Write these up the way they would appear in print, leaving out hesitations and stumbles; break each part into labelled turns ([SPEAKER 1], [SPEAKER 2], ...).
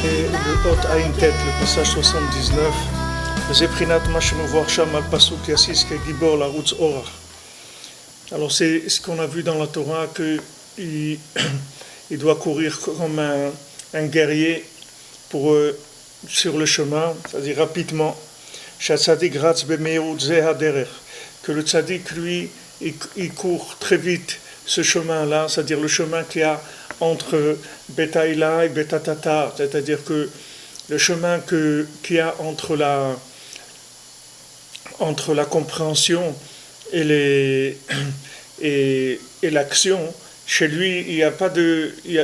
[SPEAKER 1] Et le Hot Aïn Tet, le passage 79, Zeprinat Mashemouvoir Sham al Pasuk Yassis Ke Gibor la Routz Orach. Alors c'est ce qu'on a vu dans la Torah, qu'il il doit courir comme un guerrier sur le chemin, c'est-à-dire rapidement. Shatzadik Ratz Bemeirut Zeh Haderech, que le tzaddik, lui, il court très vite ce chemin-là, c'est-à-dire le chemin qu'il y a entre Betaïla et Betatata, c'est-à-dire que le chemin qu'il y a entre la compréhension et l'action, chez lui,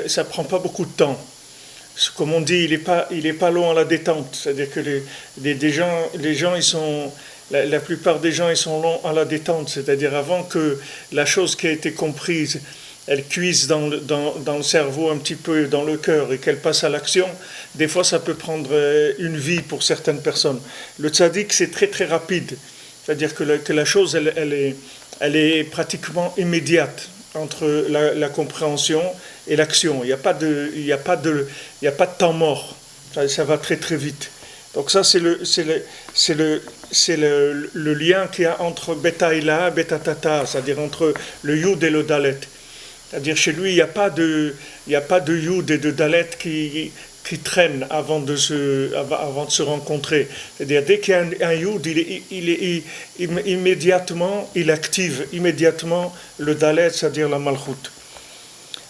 [SPEAKER 1] ça prend pas beaucoup de temps. Comme on dit, il est pas long à la détente, c'est-à-dire que les gens ils sont la plupart des gens ils sont longs à la détente, c'est-à-dire avant que la chose qui a été comprise elle cuise dans le cerveau un petit peu, dans le cœur, et qu'elle passe à l'action, des fois ça peut prendre une vie pour certaines personnes. Le tzaddik, c'est très très rapide, c'est-à-dire que la chose, elle est pratiquement immédiate entre la compréhension et l'action. Il n'y a pas de temps mort, ça va très très vite. Donc ça, c'est le lien qu'il y a entre Betaïla et Betatata, c'est-à-dire entre le Yud et le Dalet. C'est-à-dire chez lui, il n'y a pas de Yud et de Dalet qui traînent avant de se rencontrer. C'est-à-dire dès qu'il y a un Yud, immédiatement, il active immédiatement le Dalet, c'est-à-dire la Malchut.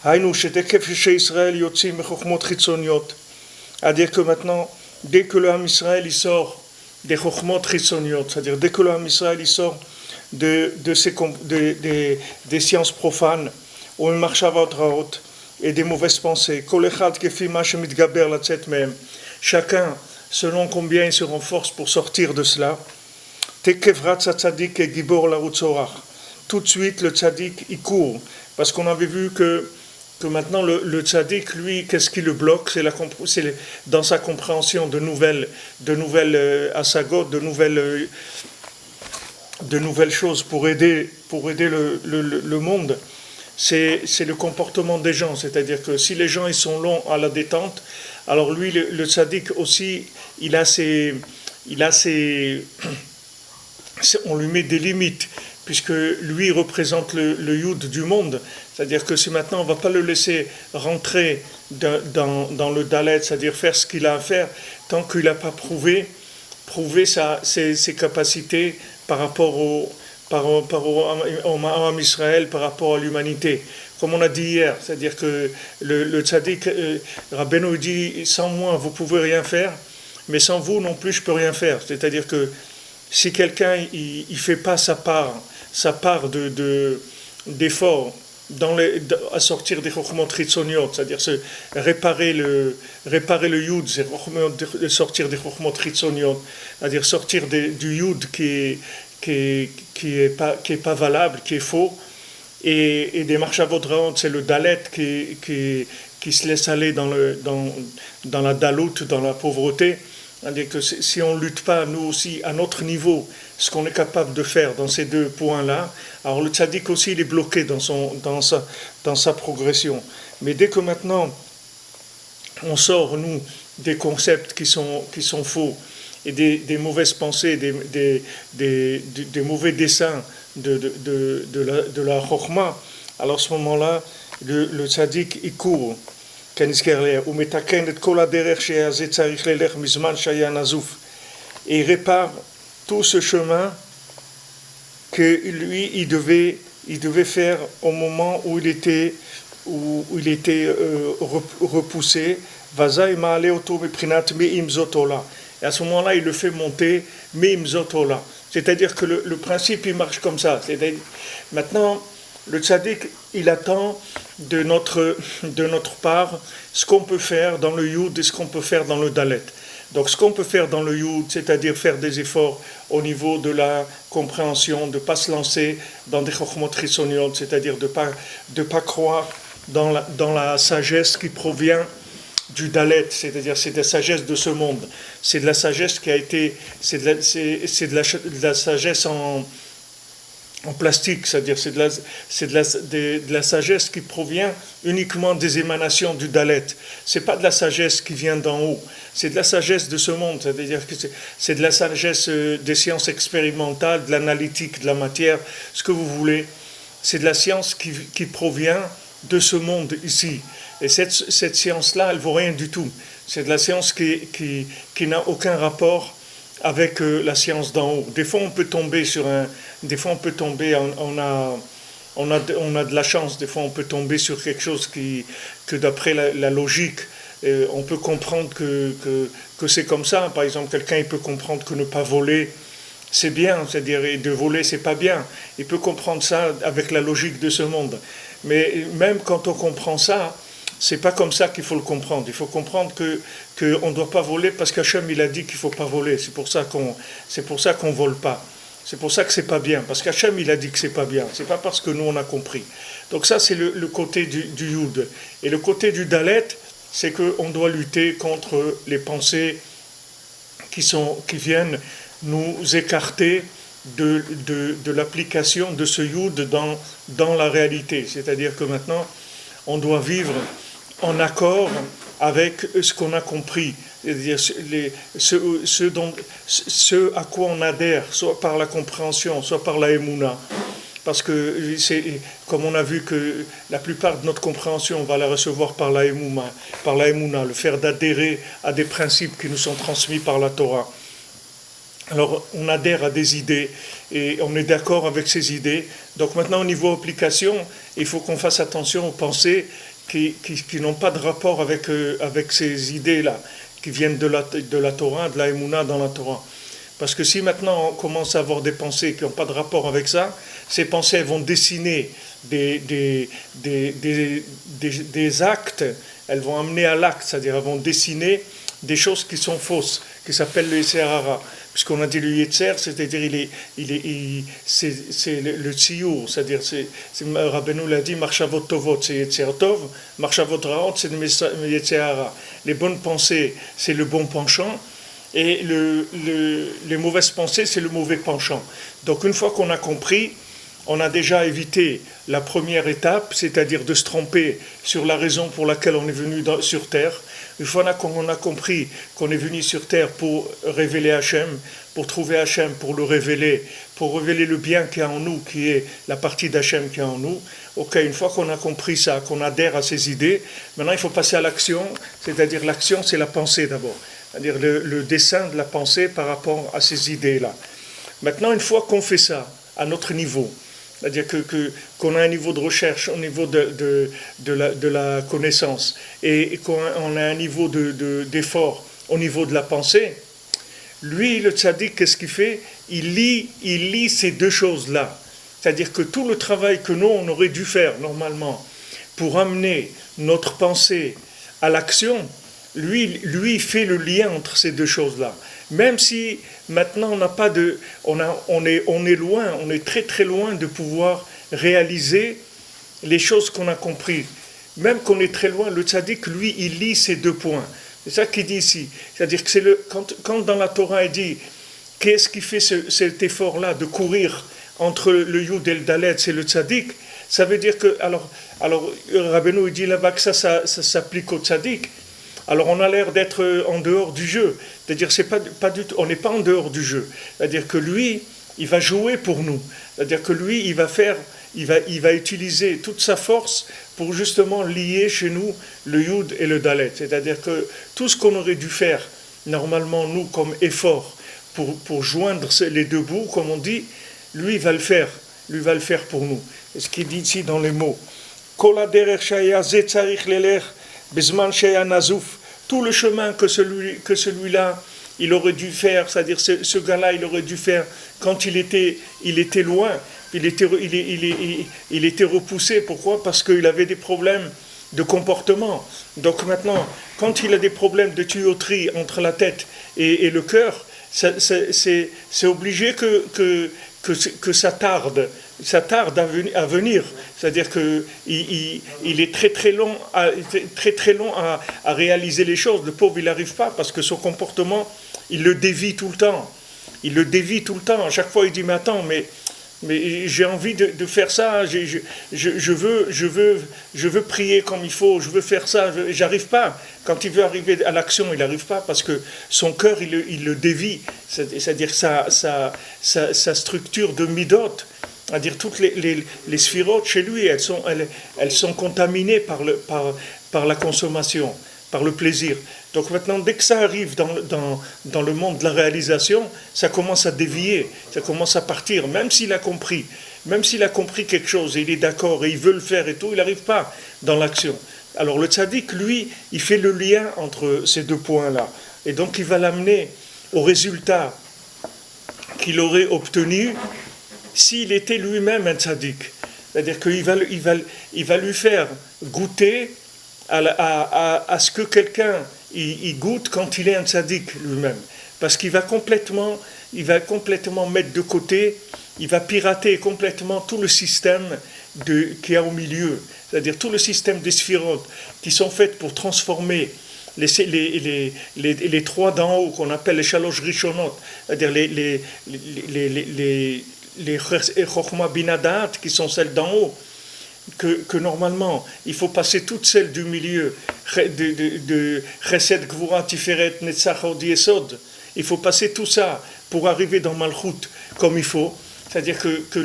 [SPEAKER 1] C'est-à-dire que maintenant, dès que le Ham Israël il sort des Chochmot Chitzoniot, c'est-à-dire dès que le Ham Israël il sort des sciences profanes, ou une marchavot raot, et des mauvaises pensées, chacun selon combien il se renforce pour sortir de cela, tout de suite le tzaddik il court, parce qu'on avait vu que maintenant le tzaddik, lui, qu'est-ce qui le bloque, c'est dans sa compréhension de nouvelles asagot, de nouvelles choses pour aider le monde. C'est le comportement des gens, c'est-à-dire que si les gens ils sont longs à la détente, alors lui le tzaddik aussi on lui met des limites, puisque lui représente le Yud du monde, c'est-à-dire que si maintenant on ne va pas le laisser rentrer dans le Dalet, c'est-à-dire faire ce qu'il a à faire, tant qu'il n'a pas prouvé ses capacités par rapport au Ham Israël, par rapport à l'humanité. Comme on a dit hier, c'est-à-dire que le tzaddik, Rabbeinu dit, sans moi vous ne pouvez rien faire, mais sans vous non plus je ne peux rien faire. C'est-à-dire que si quelqu'un il fait pas sa part d'effort à sortir des chokhmot chitzoniot, c'est-à-dire réparer le yud, c'est sortir des chokhmot chitzoniot, c'est-à-dire sortir du yud qui est pas valable, qui est faux, et des marchavot raot, c'est le dalet qui se laisse aller dans la dalout, dans la pauvreté. C'est-à-dire que si on ne lutte pas, nous aussi, à notre niveau, ce qu'on est capable de faire dans ces deux points-là, alors le tzaddik aussi, il est bloqué dans sa progression. Mais dès que maintenant, on sort, nous, des concepts qui sont faux, et des mauvaises pensées, des mauvais desseins de la chokhma, alors à ce moment-là, le tzaddik, il court. Et il répare tout ce chemin que lui il devait faire au moment où il était repoussé. Et à ce moment-là il le fait monter c'est-à-dire que le principe il marche comme ça. Maintenant le tzaddik, il attend de notre part ce qu'on peut faire dans le yud et ce qu'on peut faire dans le dalet. Donc ce qu'on peut faire dans le yud, c'est-à-dire faire des efforts au niveau de la compréhension, de ne pas se lancer dans des chokhmot chitzoniot, c'est-à-dire de pas croire dans la sagesse qui provient du dalet, c'est-à-dire c'est de la sagesse de ce monde. C'est de la sagesse qui a été, c'est de la sagesse en plastique, c'est-à-dire de la sagesse qui provient uniquement des émanations du Dalet. C'est pas de la sagesse qui vient d'en haut, c'est de la sagesse de ce monde, c'est-à-dire que c'est de la sagesse des sciences expérimentales, de l'analytique, de la matière, ce que vous voulez. C'est de la science qui provient de ce monde ici. Et cette science-là, elle vaut rien du tout. C'est de la science qui n'a aucun rapport avec la science d'en haut. Des fois, on peut tomber on a de la chance. Des fois, on peut tomber sur quelque chose que d'après la logique, on peut comprendre que c'est comme ça. Par exemple, quelqu'un il peut comprendre que ne pas voler, c'est bien, c'est-à-dire et de voler, c'est pas bien. Il peut comprendre ça avec la logique de ce monde. Mais même quand on comprend ça, c'est pas comme ça qu'il faut le comprendre. Il faut comprendre qu'on ne doit pas voler parce qu'Hachem il a dit qu'il ne faut pas voler. C'est pour ça qu'on vole pas. C'est pour ça que c'est pas bien. Parce qu'Hachem il a dit que c'est pas bien. C'est pas parce que nous on a compris. Donc ça c'est le côté du Yud. Et le côté du Dalet, c'est qu'on doit lutter contre les pensées qui viennent nous écarter de l'application de ce Yud dans la réalité. C'est-à-dire que maintenant on doit vivre en accord avec ce qu'on a compris, c'est-à-dire ce à quoi on adhère, soit par la compréhension, soit par la émouna. Parce que, comme on a vu que la plupart de notre compréhension, on va la recevoir par la émouna, le faire d'adhérer à des principes qui nous sont transmis par la Torah. Alors, on adhère à des idées et on est d'accord avec ces idées. Donc maintenant, au niveau application, il faut qu'on fasse attention aux pensées qui n'ont pas de rapport avec ces idées-là, qui viennent de la Torah, de la Emouna dans la Torah. Parce que si maintenant on commence à avoir des pensées qui n'ont pas de rapport avec ça, ces pensées vont dessiner des actes, elles vont amener à l'acte, c'est-à-dire elles vont dessiner des choses qui sont fausses, qui s'appellent le Yetzer Hara. Puisqu'on a dit le Yetzer, c'est-à-dire c'est le tziyur, c'est-à-dire Rabbeinu l'a dit, Marshavot Tovot, c'est Yetzer Tov, Marshavot Raot, c'est le Yetzer Hara. Les bonnes pensées, c'est le bon penchant, et les mauvaises pensées, c'est le mauvais penchant. Donc une fois qu'on a compris, on a déjà évité la première étape, c'est-à-dire de se tromper sur la raison pour laquelle on est venu sur Terre. Une fois qu'on a compris qu'on est venu sur Terre pour révéler Hachem, pour trouver Hachem, pour révéler le bien qui est en nous, qui est la partie d'Hachem qui est en nous. Ok, une fois qu'on a compris ça, qu'on adhère à ces idées, maintenant il faut passer à l'action, c'est-à-dire l'action c'est la pensée d'abord, c'est-à-dire le dessin de la pensée par rapport à ces idées-là. Maintenant, une fois qu'on fait ça à notre niveau, c'est-à-dire qu'on a un niveau de recherche au niveau de la connaissance et qu'on a un niveau d'effort au niveau de la pensée, lui, le tzaddik, qu'est-ce qu'il fait ? Il lie ces deux choses-là. C'est-à-dire que tout le travail que nous, on aurait dû faire normalement pour amener notre pensée à l'action, lui fait le lien entre ces deux choses-là. Même si maintenant on n'a pas on est loin, on est très très loin de pouvoir réaliser les choses qu'on a comprises. Même qu'on est très loin, le tzaddik, lui, il lie ces deux points. C'est ça qu'il dit ici. C'est-à-dire que quand dans la Torah il dit qu'est-ce qui fait cet effort-là de courir entre le Yud et le Dalet, c'est le tzaddik. Ça veut dire que alors Rabbeinu il dit là-bas que ça s'applique au tzaddik. Alors on a l'air d'être en dehors du jeu, c'est-à-dire c'est pas du tout, on n'est pas en dehors du jeu, c'est-à-dire que lui, il va jouer pour nous, c'est-à-dire que lui, il va utiliser toute sa force pour justement lier chez nous le Yud et le Dalet, c'est-à-dire que tout ce qu'on aurait dû faire normalement nous comme effort pour joindre les deux bouts, comme on dit, lui il va le faire pour nous. Et ce qu'il dit ici dans les mots, Kol haderech shaya ze tzarich lelech bezman sheya nazouf, tout le chemin que celui-là il aurait dû faire, c'est-à-dire ce gars-là il aurait dû faire quand il était loin, il était repoussé. Pourquoi ? Parce qu'il avait des problèmes de comportement. Donc maintenant, quand il a des problèmes de tuyauterie entre la tête et le cœur, c'est obligé que ça tarde à venir. C'est-à-dire qu'il est très long à réaliser les choses. Le pauvre, il n'arrive pas parce que son comportement, il le dévie tout le temps. À chaque fois, il dit, mais attends, mais mais j'ai envie de faire ça, je veux prier comme il faut, je veux faire ça, j'arrive pas. Quand il veut arriver à l'action, il n'arrive pas parce que son cœur, il le dévie, c'est-à-dire sa structure de midot, c'est-à-dire toutes les sphirotes chez lui, elles sont contaminées par la consommation, par le plaisir. Donc maintenant, dès que ça arrive dans le monde de la réalisation, ça commence à dévier, ça commence à partir, même s'il a compris quelque chose, et il est d'accord, et il veut le faire et tout, il n'arrive pas dans l'action. Alors le tzaddik, lui, il fait le lien entre ces deux points-là, et donc il va l'amener au résultat qu'il aurait obtenu s'il était lui-même un tzaddik. C'est-à-dire qu'il va lui faire goûter à ce que quelqu'un il goûte quand il est un tzaddik lui-même. Parce qu'il va complètement mettre de côté, il va pirater complètement tout le système qu'il y a au milieu. C'est-à-dire tout le système des sphirotes qui sont faites pour transformer les trois d'en haut qu'on appelle les shalosh rishonot, c'est-à-dire les chokhmah binadat qui sont celles d'en haut, que normalement il faut passer toutes celles du milieu de Chesed, Gvura, Tiferet, Netzach, Hod, Yesod. Il faut passer tout ça pour arriver dans Malchut comme il faut. C'est-à-dire que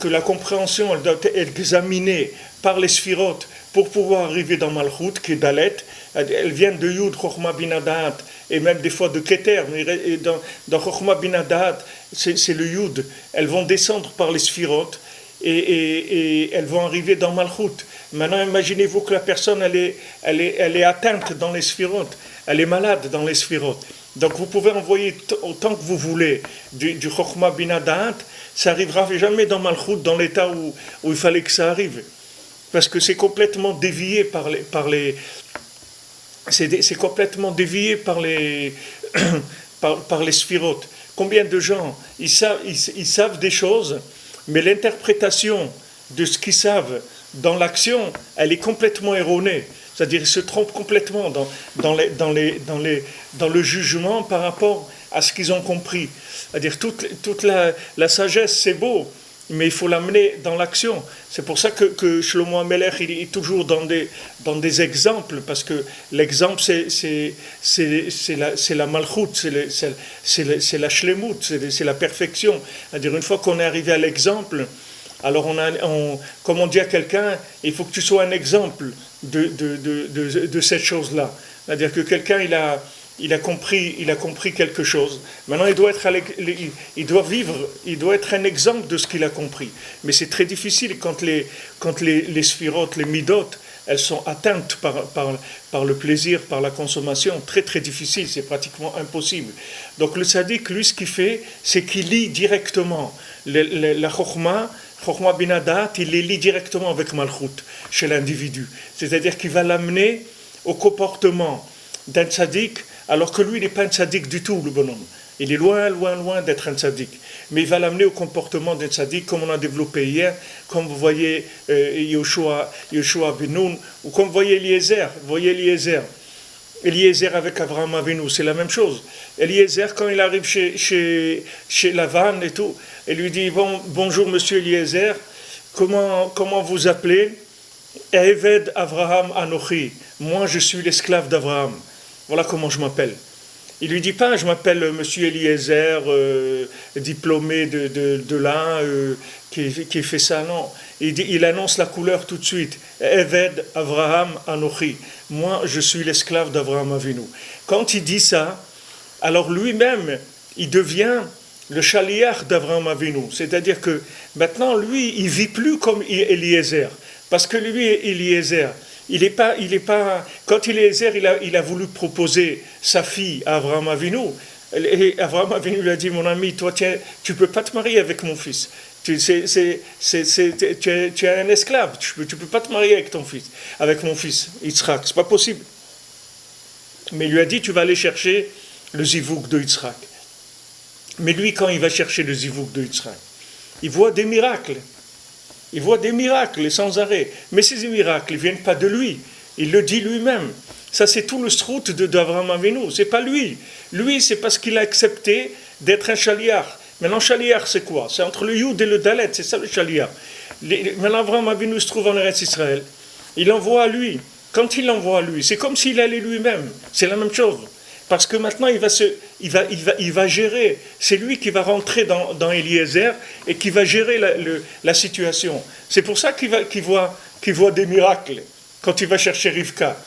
[SPEAKER 1] la compréhension elle doit être examinée par les sphirotes pour pouvoir arriver dans Malchut, qui est Dalet. Elles viennent de Yud, Chokhmah Binadat, et même des fois de Keter. Mais dans Chokhmah Binadat, c'est le Yud. Elles vont descendre par les sphirotes et elles vont arriver dans Malchut. Maintenant, imaginez-vous que la personne, elle est atteinte dans les sphirotes, elle est malade dans les sphirotes. Donc vous pouvez envoyer autant que vous voulez du Chokhmah Binadat, ça n'arrivera jamais dans Malchut, dans l'état où il fallait que ça arrive. Parce que c'est complètement dévié c'est complètement dévié par les sphirotes. Combien de gens, ils savent des choses, mais l'interprétation de ce qu'ils savent dans l'action, elle est complètement erronée. C'est-à-dire ils se trompent complètement dans le jugement par rapport à ce qu'ils ont compris. C'est-à-dire toute la sagesse, c'est beau, mais il faut l'amener dans l'action. C'est pour ça que Shlomo HaMelech, il est toujours dans des exemples, parce que l'exemple, c'est la malchut, c'est la shlemut, c'est la perfection. C'est-à-dire une fois qu'on est arrivé à l'exemple, alors comme on dit à quelqu'un, il faut que tu sois un exemple de cette chose-là. C'est-à-dire que quelqu'un, il a compris quelque chose. Maintenant, il doit être un exemple de ce qu'il a compris. Mais c'est très difficile quand les sphirotes, les midot, elles sont atteintes par le plaisir, par la consommation. Très très difficile, c'est pratiquement impossible. Donc le tzaddik, lui, ce qu'il fait, c'est qu'il lit directement la chokhmah binadat, il les lit directement avec Malchut chez l'individu. C'est-à-dire qu'il va l'amener au comportement d'un tzaddik, alors que lui, il n'est pas un tzaddik du tout, le bonhomme. Il est loin, loin, loin d'être un tzaddik. Mais il va l'amener au comportement d'un tzaddik, comme on a développé hier, comme vous voyez Yoshua ben Nun, ou comme vous voyez Eliezer. Vous voyez Eliezer avec Abraham Avinu, c'est la même chose. Eliezer, quand il arrive chez Lavan et tout, il lui dit, bonjour monsieur Eliezer, comment vous appelez? Eved Avraham Anochi, moi je suis l'esclave d'Abraham. Voilà comment je m'appelle. Il lui dit pas, je m'appelle monsieur Eliezer, diplômé de là, qui fait ça, non. Il annonce la couleur tout de suite. Eved Avraham Anochi, moi je suis l'esclave d'Avraham Avinu. Quand il dit ça, alors lui-même, il devient le chaliach d'Avraham Avinu. C'est-à-dire que maintenant, lui, il vit plus comme Eliezer. Parce que lui, Eliezer, il est pas. Quand Eliezer, il a voulu proposer sa fille à Avraham Avinu, et Avraham Avinu lui a dit, mon ami, toi, tu peux pas te marier avec mon fils. Tu es un esclave. Tu peux pas te marier avec mon fils, Yitzhak. C'est pas possible. Mais il lui a dit, tu vas aller chercher le zivouk de Yitzhak. Mais lui, quand il va chercher le zivouk de Yitzhak, il voit des miracles. Il voit des miracles sans arrêt. Mais ces miracles ne viennent pas de lui. Il le dit lui-même. Ça, c'est tout le strout d'Avraham Avinu. C'est pas lui. Lui, c'est parce qu'il a accepté d'être un chaliach, Maintenant, Shaliach, c'est quoi? C'est entre le Yud et le Dalet, c'est ça le Shaliach. Maintenant, Abraham Avinu se trouve en Eretz Israël. Il envoie à lui. Quand il envoie à lui, c'est comme s'il allait lui-même. C'est la même chose. Parce que maintenant, il va gérer. C'est lui qui va rentrer dans Eliezer et qui va gérer la situation. C'est pour ça qu'il voit des miracles quand il va chercher Rivka.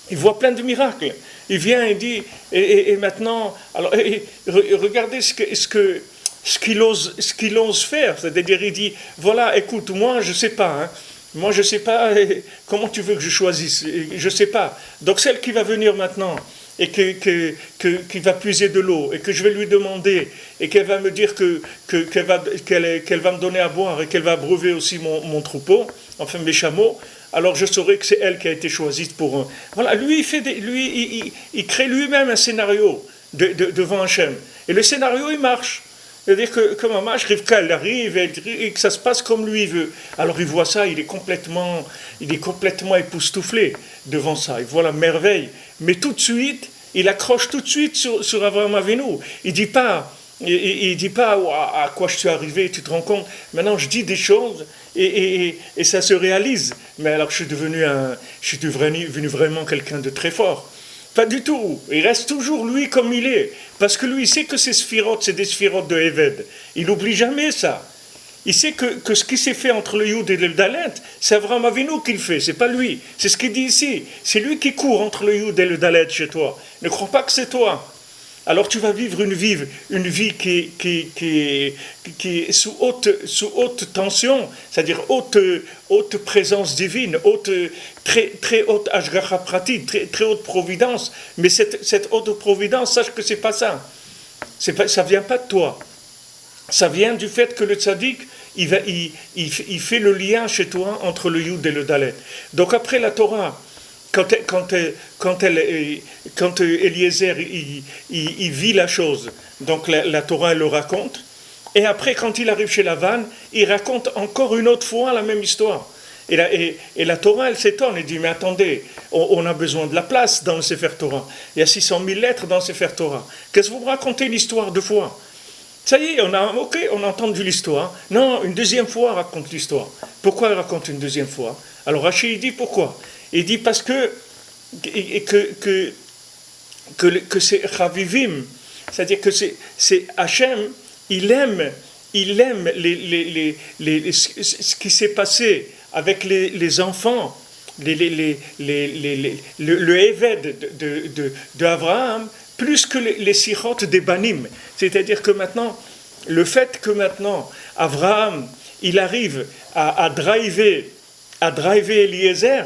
[SPEAKER 1] Il voit plein de miracles. Il vient et dit, et maintenant, alors, regardez ce qu'il ose faire. C'est-à-dire, il dit, voilà, écoute, moi, je ne sais pas, hein. Moi, je ne sais pas comment tu veux que je choisisse. Je ne sais pas. Donc, celle qui va venir maintenant et qui va puiser de l'eau et que je vais lui demander et qu'elle va me dire qu'elle va me donner à boire et qu'elle va abreuver aussi mon troupeau, enfin mes chameaux, alors je saurai que c'est elle qui a été choisie pour... Voilà, lui, il crée lui-même un scénario devant Hachem. Et le scénario, il marche. C'est-à-dire que comme Mamash, Rivka, elle arrive et que ça se passe comme lui veut. Alors il voit ça, il est complètement époustouflé devant ça. Il voit la merveille. Mais tout de suite, il accroche tout de suite sur Avraham Avinu. Il dit pas à quoi je suis arrivé, tu te rends compte. Maintenant, je dis des choses et ça se réalise. Mais alors je suis devenu vraiment quelqu'un de très fort. Pas du tout. Il reste toujours lui comme il est. Parce que lui, il sait que ces sphirotes, c'est des sphirotes de Eved. Il n'oublie jamais ça. Il sait que ce qui s'est fait entre le Yud et le Dalet, c'est Avraham Avinu qui le fait, c'est pas lui. C'est ce qu'il dit ici. C'est lui qui court entre le Yud et le Dalet chez toi. Ne crois pas que c'est toi. Alors tu vas vivre une vie qui est sous haute tension, c'est-à-dire haute présence divine, très haute ashgacha pratit, très haute providence. Mais cette haute providence, sache que c'est pas ça. Ça vient pas de toi. Ça vient du fait que le tzaddik, il fait le lien chez toi entre le Yud et le Dalet. Donc après la Torah, quand Eliezer il vit la chose, donc la Torah elle le raconte, et après quand il arrive chez Lavan, il raconte encore une autre fois la même histoire. Et la Torah elle s'étonne, elle dit mais attendez, on a besoin de la place dans le Sefer Torah. Il y a 600 000 lettres dans le Sefer Torah. Qu'est-ce que vous racontez l'histoire deux fois? Ça y est, on a entendu l'histoire. Non, une deuxième fois raconte l'histoire. Pourquoi il raconte une deuxième fois? Alors Rachid dit pourquoi? Il dit parce que c'est Chavivim, c'est-à-dire que c'est Hachem, il aime ce qui s'est passé avec les enfants, le Eved de Abraham, plus que les sirotes des Banim. C'est-à-dire que maintenant, le fait que maintenant, Abraham, il arrive à driver Eliezer,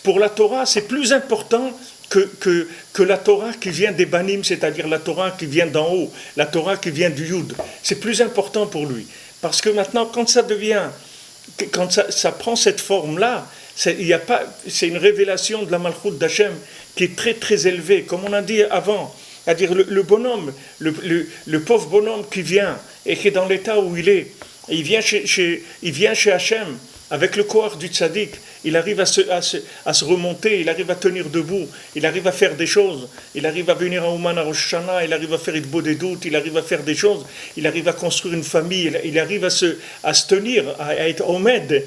[SPEAKER 1] pour la Torah, c'est plus important que la Torah qui vient des Banim, c'est-à-dire la Torah qui vient d'en haut, la Torah qui vient du Yud. C'est plus important pour lui. Parce que maintenant, quand ça prend cette forme-là, c'est une révélation de la Malchut d'Hachem qui est très très élevée, comme on a dit avant. C'est-à-dire le bonhomme, le pauvre bonhomme qui vient et qui est dans l'état où il est, il vient chez Hachem avec le corps du tzaddik, il arrive à se remonter, il arrive à tenir debout, il arrive à faire des choses, il arrive à venir à Ouman à Rosh Hashanah, il arrive à faire Idbo des doutes, il arrive à faire des choses, il arrive à construire une famille, il arrive à se tenir, à être Omed.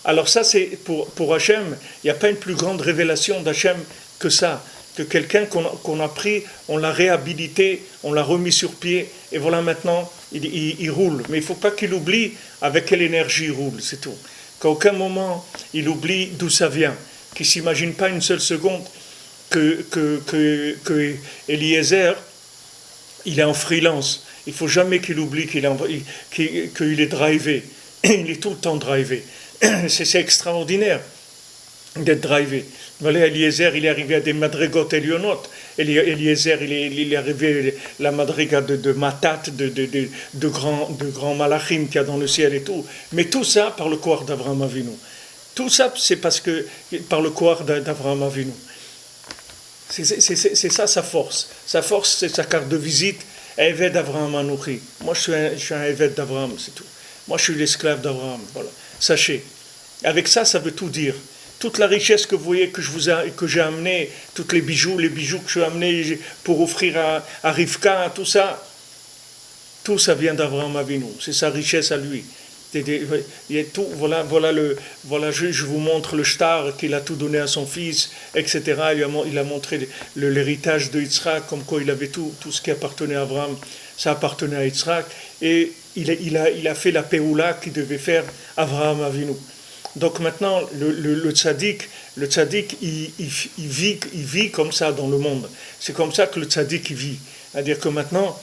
[SPEAKER 1] Alors ça, c'est pour Hachem, il n'y a pas une plus grande révélation d'Hachem que ça, que quelqu'un qu'on a pris, on l'a réhabilité, on l'a remis sur pied, et voilà maintenant, il roule. Mais il ne faut pas qu'il oublie avec quelle énergie il roule, c'est tout. Qu'à aucun moment, il oublie d'où ça vient, qu'il ne s'imagine pas une seule seconde que Eliezer, il est en freelance. Il ne faut jamais qu'il oublie qu'il est drivé. Il est tout le temps drivé. C'est extraordinaire d'être drivé. Voilà, Eliezer, il est arrivé à des madrigotes elionot. Eliezer, il est arrivé à la madriga de Matat, de grands malachim qu'il y a dans le ciel et tout. Mais tout ça par le corps d'Avraham Avinu. Tout ça, c'est parce que par le corps d'Avraham Avinu. C'est ça sa force. Sa force, c'est sa carte de visite. Eved d'Avraham Anouchi. Moi, je suis un Eved d'Avraham, c'est tout. Moi, je suis l'esclave d'Avraham. Voilà. Sachez. Avec ça, ça veut tout dire. Toute la richesse que vous voyez que j'ai amené, tous les bijoux que je suis amené pour offrir à Rivka, tout tout ça vient d'Avraham Avinu, c'est sa richesse à lui. Il y a tout, je vous montre le shtar qu'il a tout donné à son fils, etc. Il a montré l'héritage de Yitzhak, comme quoi il avait tout ce qui appartenait à Abraham, ça appartenait à Yitzhak, et il a fait la péoula qu'il devait faire Avraham Avinu. Donc maintenant, le tzaddik, il vit comme ça dans le monde. C'est comme ça que le tzaddik il vit. C'est-à-dire que maintenant,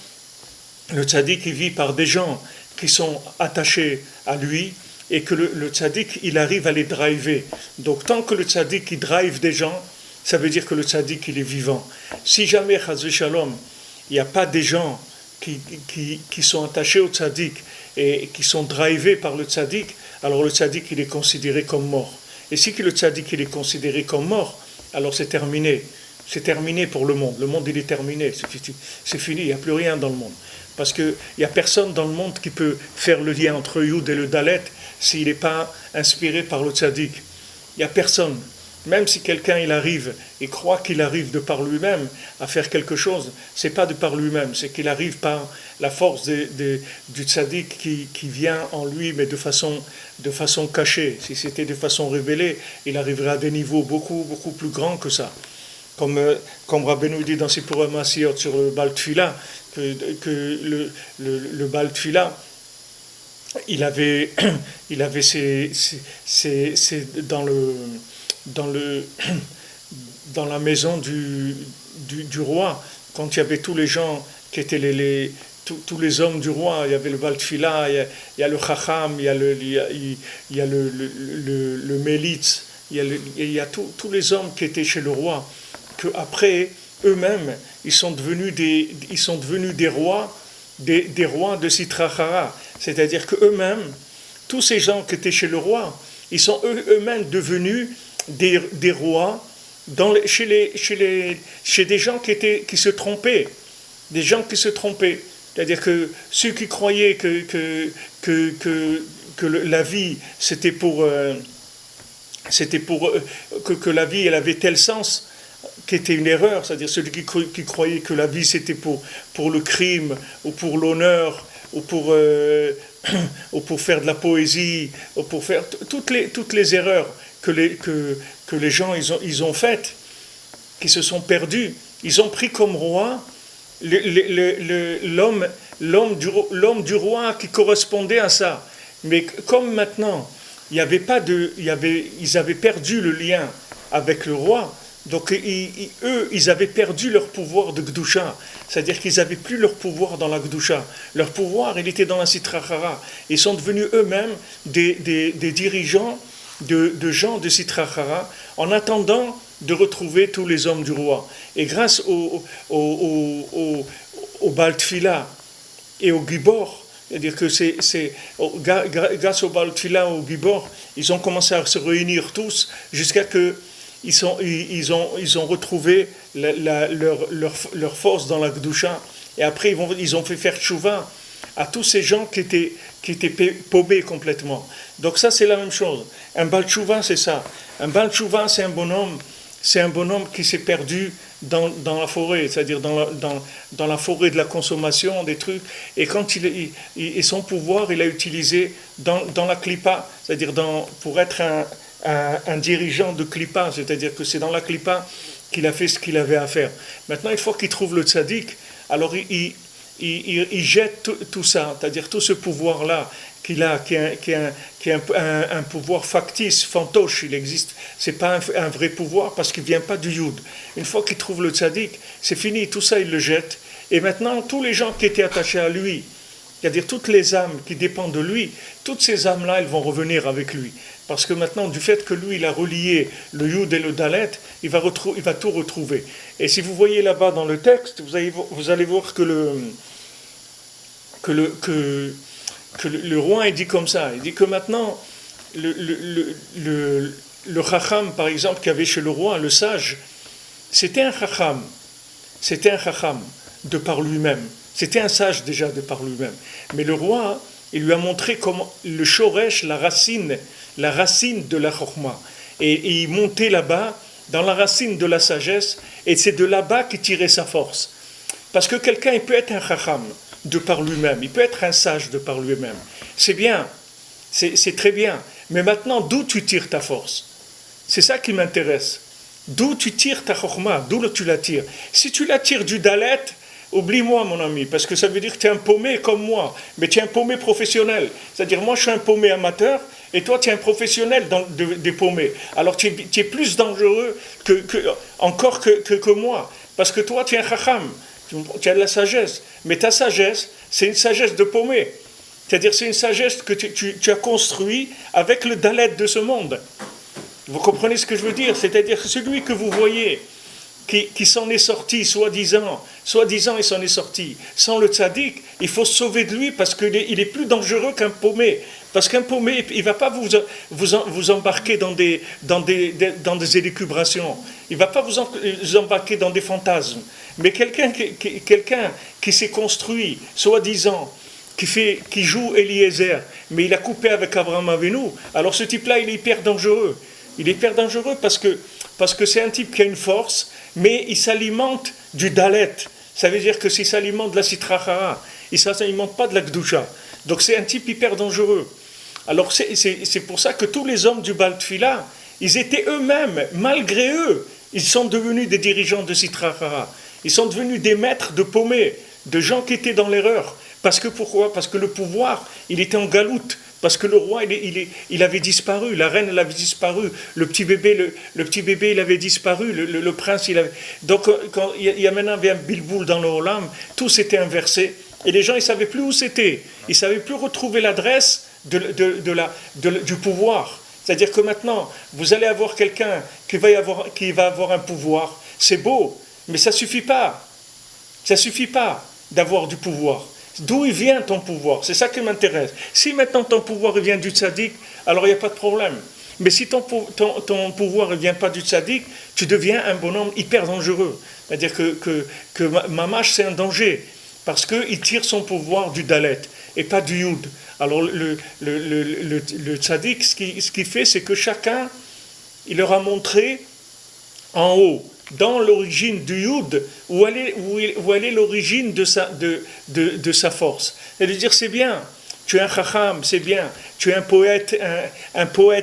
[SPEAKER 1] le tzaddik il vit par des gens qui sont attachés à lui, et que le tzaddik, il arrive à les driver. Donc tant que le tzaddik, il drive des gens, ça veut dire que le tzaddik, il est vivant. Si jamais, chas v'shalom, il n'y a pas des gens qui sont attachés au tzaddik et qui sont drivés par le tzaddik, alors le tzaddik, il est considéré comme mort. Et si le tzaddik, il est considéré comme mort, alors c'est terminé. C'est terminé pour le monde. Le monde, il est terminé. C'est fini, il n'y a plus rien dans le monde. Parce qu'il n'y a personne dans le monde qui peut faire le lien entre Yud et le Dalet s'il n'est pas inspiré par le tzaddik. Il n'y a personne. Même si quelqu'un il arrive et croit qu'il arrive de par lui-même à faire quelque chose, c'est pas de par lui-même, c'est qu'il arrive par la force du tzaddik qui vient en lui, mais de façon cachée. Si c'était de façon révélée, il arriverait à des niveaux beaucoup plus grands que ça. Comme Rabbeinu dit dans ses Purim Asiyot sur le Baal Tfila, que le Baal Tfila, il avait dans la maison du roi, quand il y avait tous les gens qui étaient tous les hommes du roi, il y avait le Baal Tfila, il y a le Chacham, il y a le Mélitz, il y a tous les hommes qui étaient chez le roi, qu'après, eux-mêmes, ils sont devenus des rois, des rois de Sitra Achara. C'est-à-dire qu'eux-mêmes, tous ces gens qui étaient chez le roi, ils sont eux-mêmes devenus des rois chez des gens qui se trompaient. Des gens qui se trompaient. C'est-à-dire que ceux qui croyaient que la vie, c'était pour que la vie, elle avait tel sens, qui était une erreur, c'est-à-dire celui qui croyait que la vie c'était pour le crime, ou pour l'honneur, ou pour faire de la poésie, ou pour faire toutes les erreurs que les gens ils ont faites, qui se sont perdus. Ils ont pris comme roi l'homme du roi qui correspondait à ça. Mais comme maintenant, ils avaient perdu le lien avec le roi. Donc eux, ils avaient perdu leur pouvoir de Gdusha, c'est-à-dire qu'ils n'avaient plus leur pouvoir dans la Gdusha. Leur pouvoir, il était dans la Sitra Achara. Ils sont devenus eux-mêmes des dirigeants de gens de Sitra Achara, en attendant de retrouver tous les hommes du roi. Et grâce au Baal Tfila et au Gibor, c'est-à-dire que grâce au Baal Tfila et au Gibor, ils ont commencé à se réunir tous jusqu'à que ils ont retrouvé leur force dans la Gdusha, et après ils ont fait faire tchouva à tous ces gens qui étaient paumés complètement. Donc ça c'est la même chose. Un Baal tchouva c'est ça. Un Baal tchouva c'est un bonhomme qui s'est perdu dans la forêt, c'est-à-dire dans la forêt de la consommation, des trucs, et quand et son pouvoir il a utilisé dans la klipa, c'est-à-dire pour être un dirigeant de Klippa, c'est-à-dire que c'est dans la Klippa qu'il a fait ce qu'il avait à faire. Maintenant, une fois qu'il trouve le tzaddik, alors il jette tout ça, c'est-à-dire tout ce pouvoir-là qu'il a, qui est un pouvoir factice, fantoche, il existe. C'est pas un vrai pouvoir parce qu'il vient pas du Yud. Une fois qu'il trouve le tzaddik, c'est fini, tout ça il le jette. Et maintenant, tous les gens qui étaient attachés à lui, c'est-à-dire toutes les âmes qui dépendent de lui, toutes ces âmes-là, elles vont revenir avec lui. Parce que maintenant, du fait que lui, il a relié le Yud et le Dalet, il va tout retrouver. Et si vous voyez là-bas dans le texte, vous allez voir que le roi, il dit comme ça. Il dit que maintenant, le Chacham, par exemple, qu'il y avait chez le roi, le sage, c'était un Chacham. C'était un Chacham de par lui-même. C'était un sage déjà de par lui-même. Mais le roi, il lui a montré comment le shoresh, la racine de la chokma. Et il montait là-bas, dans la racine de la sagesse, et c'est de là-bas qu'il tirait sa force. Parce que quelqu'un, il peut être un chacham, de par lui-même. Il peut être un sage de par lui-même. C'est bien, c'est très bien. Mais maintenant, d'où tu tires ta force? C'est ça qui m'intéresse. D'où tu tires ta chokhmah? D'où tu la tires? Si tu la tires du dalet, oublie-moi mon ami, parce que ça veut dire que tu es un paumé comme moi, mais tu es un paumé professionnel. C'est-à-dire moi je suis un paumé amateur, et toi tu es un professionnel des paumés. Alors tu es plus dangereux encore que moi, parce que toi tu es un chacham, tu as de la sagesse, mais ta sagesse, c'est une sagesse de paumé. C'est-à-dire c'est une sagesse que tu as construite avec le dalet de ce monde. Vous comprenez ce que je veux dire? C'est-à-dire que celui que vous voyez, qui s'en est sorti, soi-disant il s'en est sorti, sans le tzaddik, il faut se sauver de lui parce qu'il est plus dangereux qu'un paumé. Parce qu'un paumé, il ne va pas vous embarquer dans des élucubrations, il ne va pas vous embarquer dans des fantasmes. Mais quelqu'un qui s'est construit, soi-disant, qui joue Eliezer, mais il a coupé avec Abraham Avinu, alors ce type-là, il est hyper dangereux. Il est hyper dangereux parce que c'est un type qui a une force, mais il s'alimente du dalet. Ça veut dire que s'il s'alimente de la sitrachara, il ne s'alimente pas de la gdusha. Donc c'est un type hyper dangereux. Alors c'est pour ça que tous les hommes du Baal Tfila, ils étaient eux-mêmes, malgré eux, ils sont devenus des dirigeants de sitrachara. Ils sont devenus des maîtres de paumés, de gens qui étaient dans l'erreur. Parce que pourquoi? Parce que le pouvoir, il était en galoute. Parce que le roi, il avait disparu, la reine, elle avait disparu, le petit bébé, il avait disparu, le prince, il avait... Donc, quand il y a maintenant un bilboul dans le Olam, tout s'était inversé, et les gens, ils ne savaient plus où c'était. Ils ne savaient plus retrouver l'adresse du pouvoir. C'est-à-dire que maintenant, vous allez avoir quelqu'un qui va avoir un pouvoir, c'est beau, mais ça ne suffit pas. Ça ne suffit pas d'avoir du pouvoir. D'où il vient ton pouvoir? C'est ça qui m'intéresse. Si maintenant ton pouvoir vient du tzaddik, alors il n'y a pas de problème. Mais si ton pouvoir ne vient pas du tzaddik, tu deviens un bonhomme hyper dangereux. C'est-à-dire que Mamash, c'est un danger. Parce qu'il tire son pouvoir du dalet et pas du yud. Alors le tzaddik, ce qu'il fait, c'est que chacun, il leur a montré en haut, dans l'origine du Yud, où elle est l'origine de sa force. Et de dire, c'est bien, tu es un chacham, c'est bien, tu es un poète,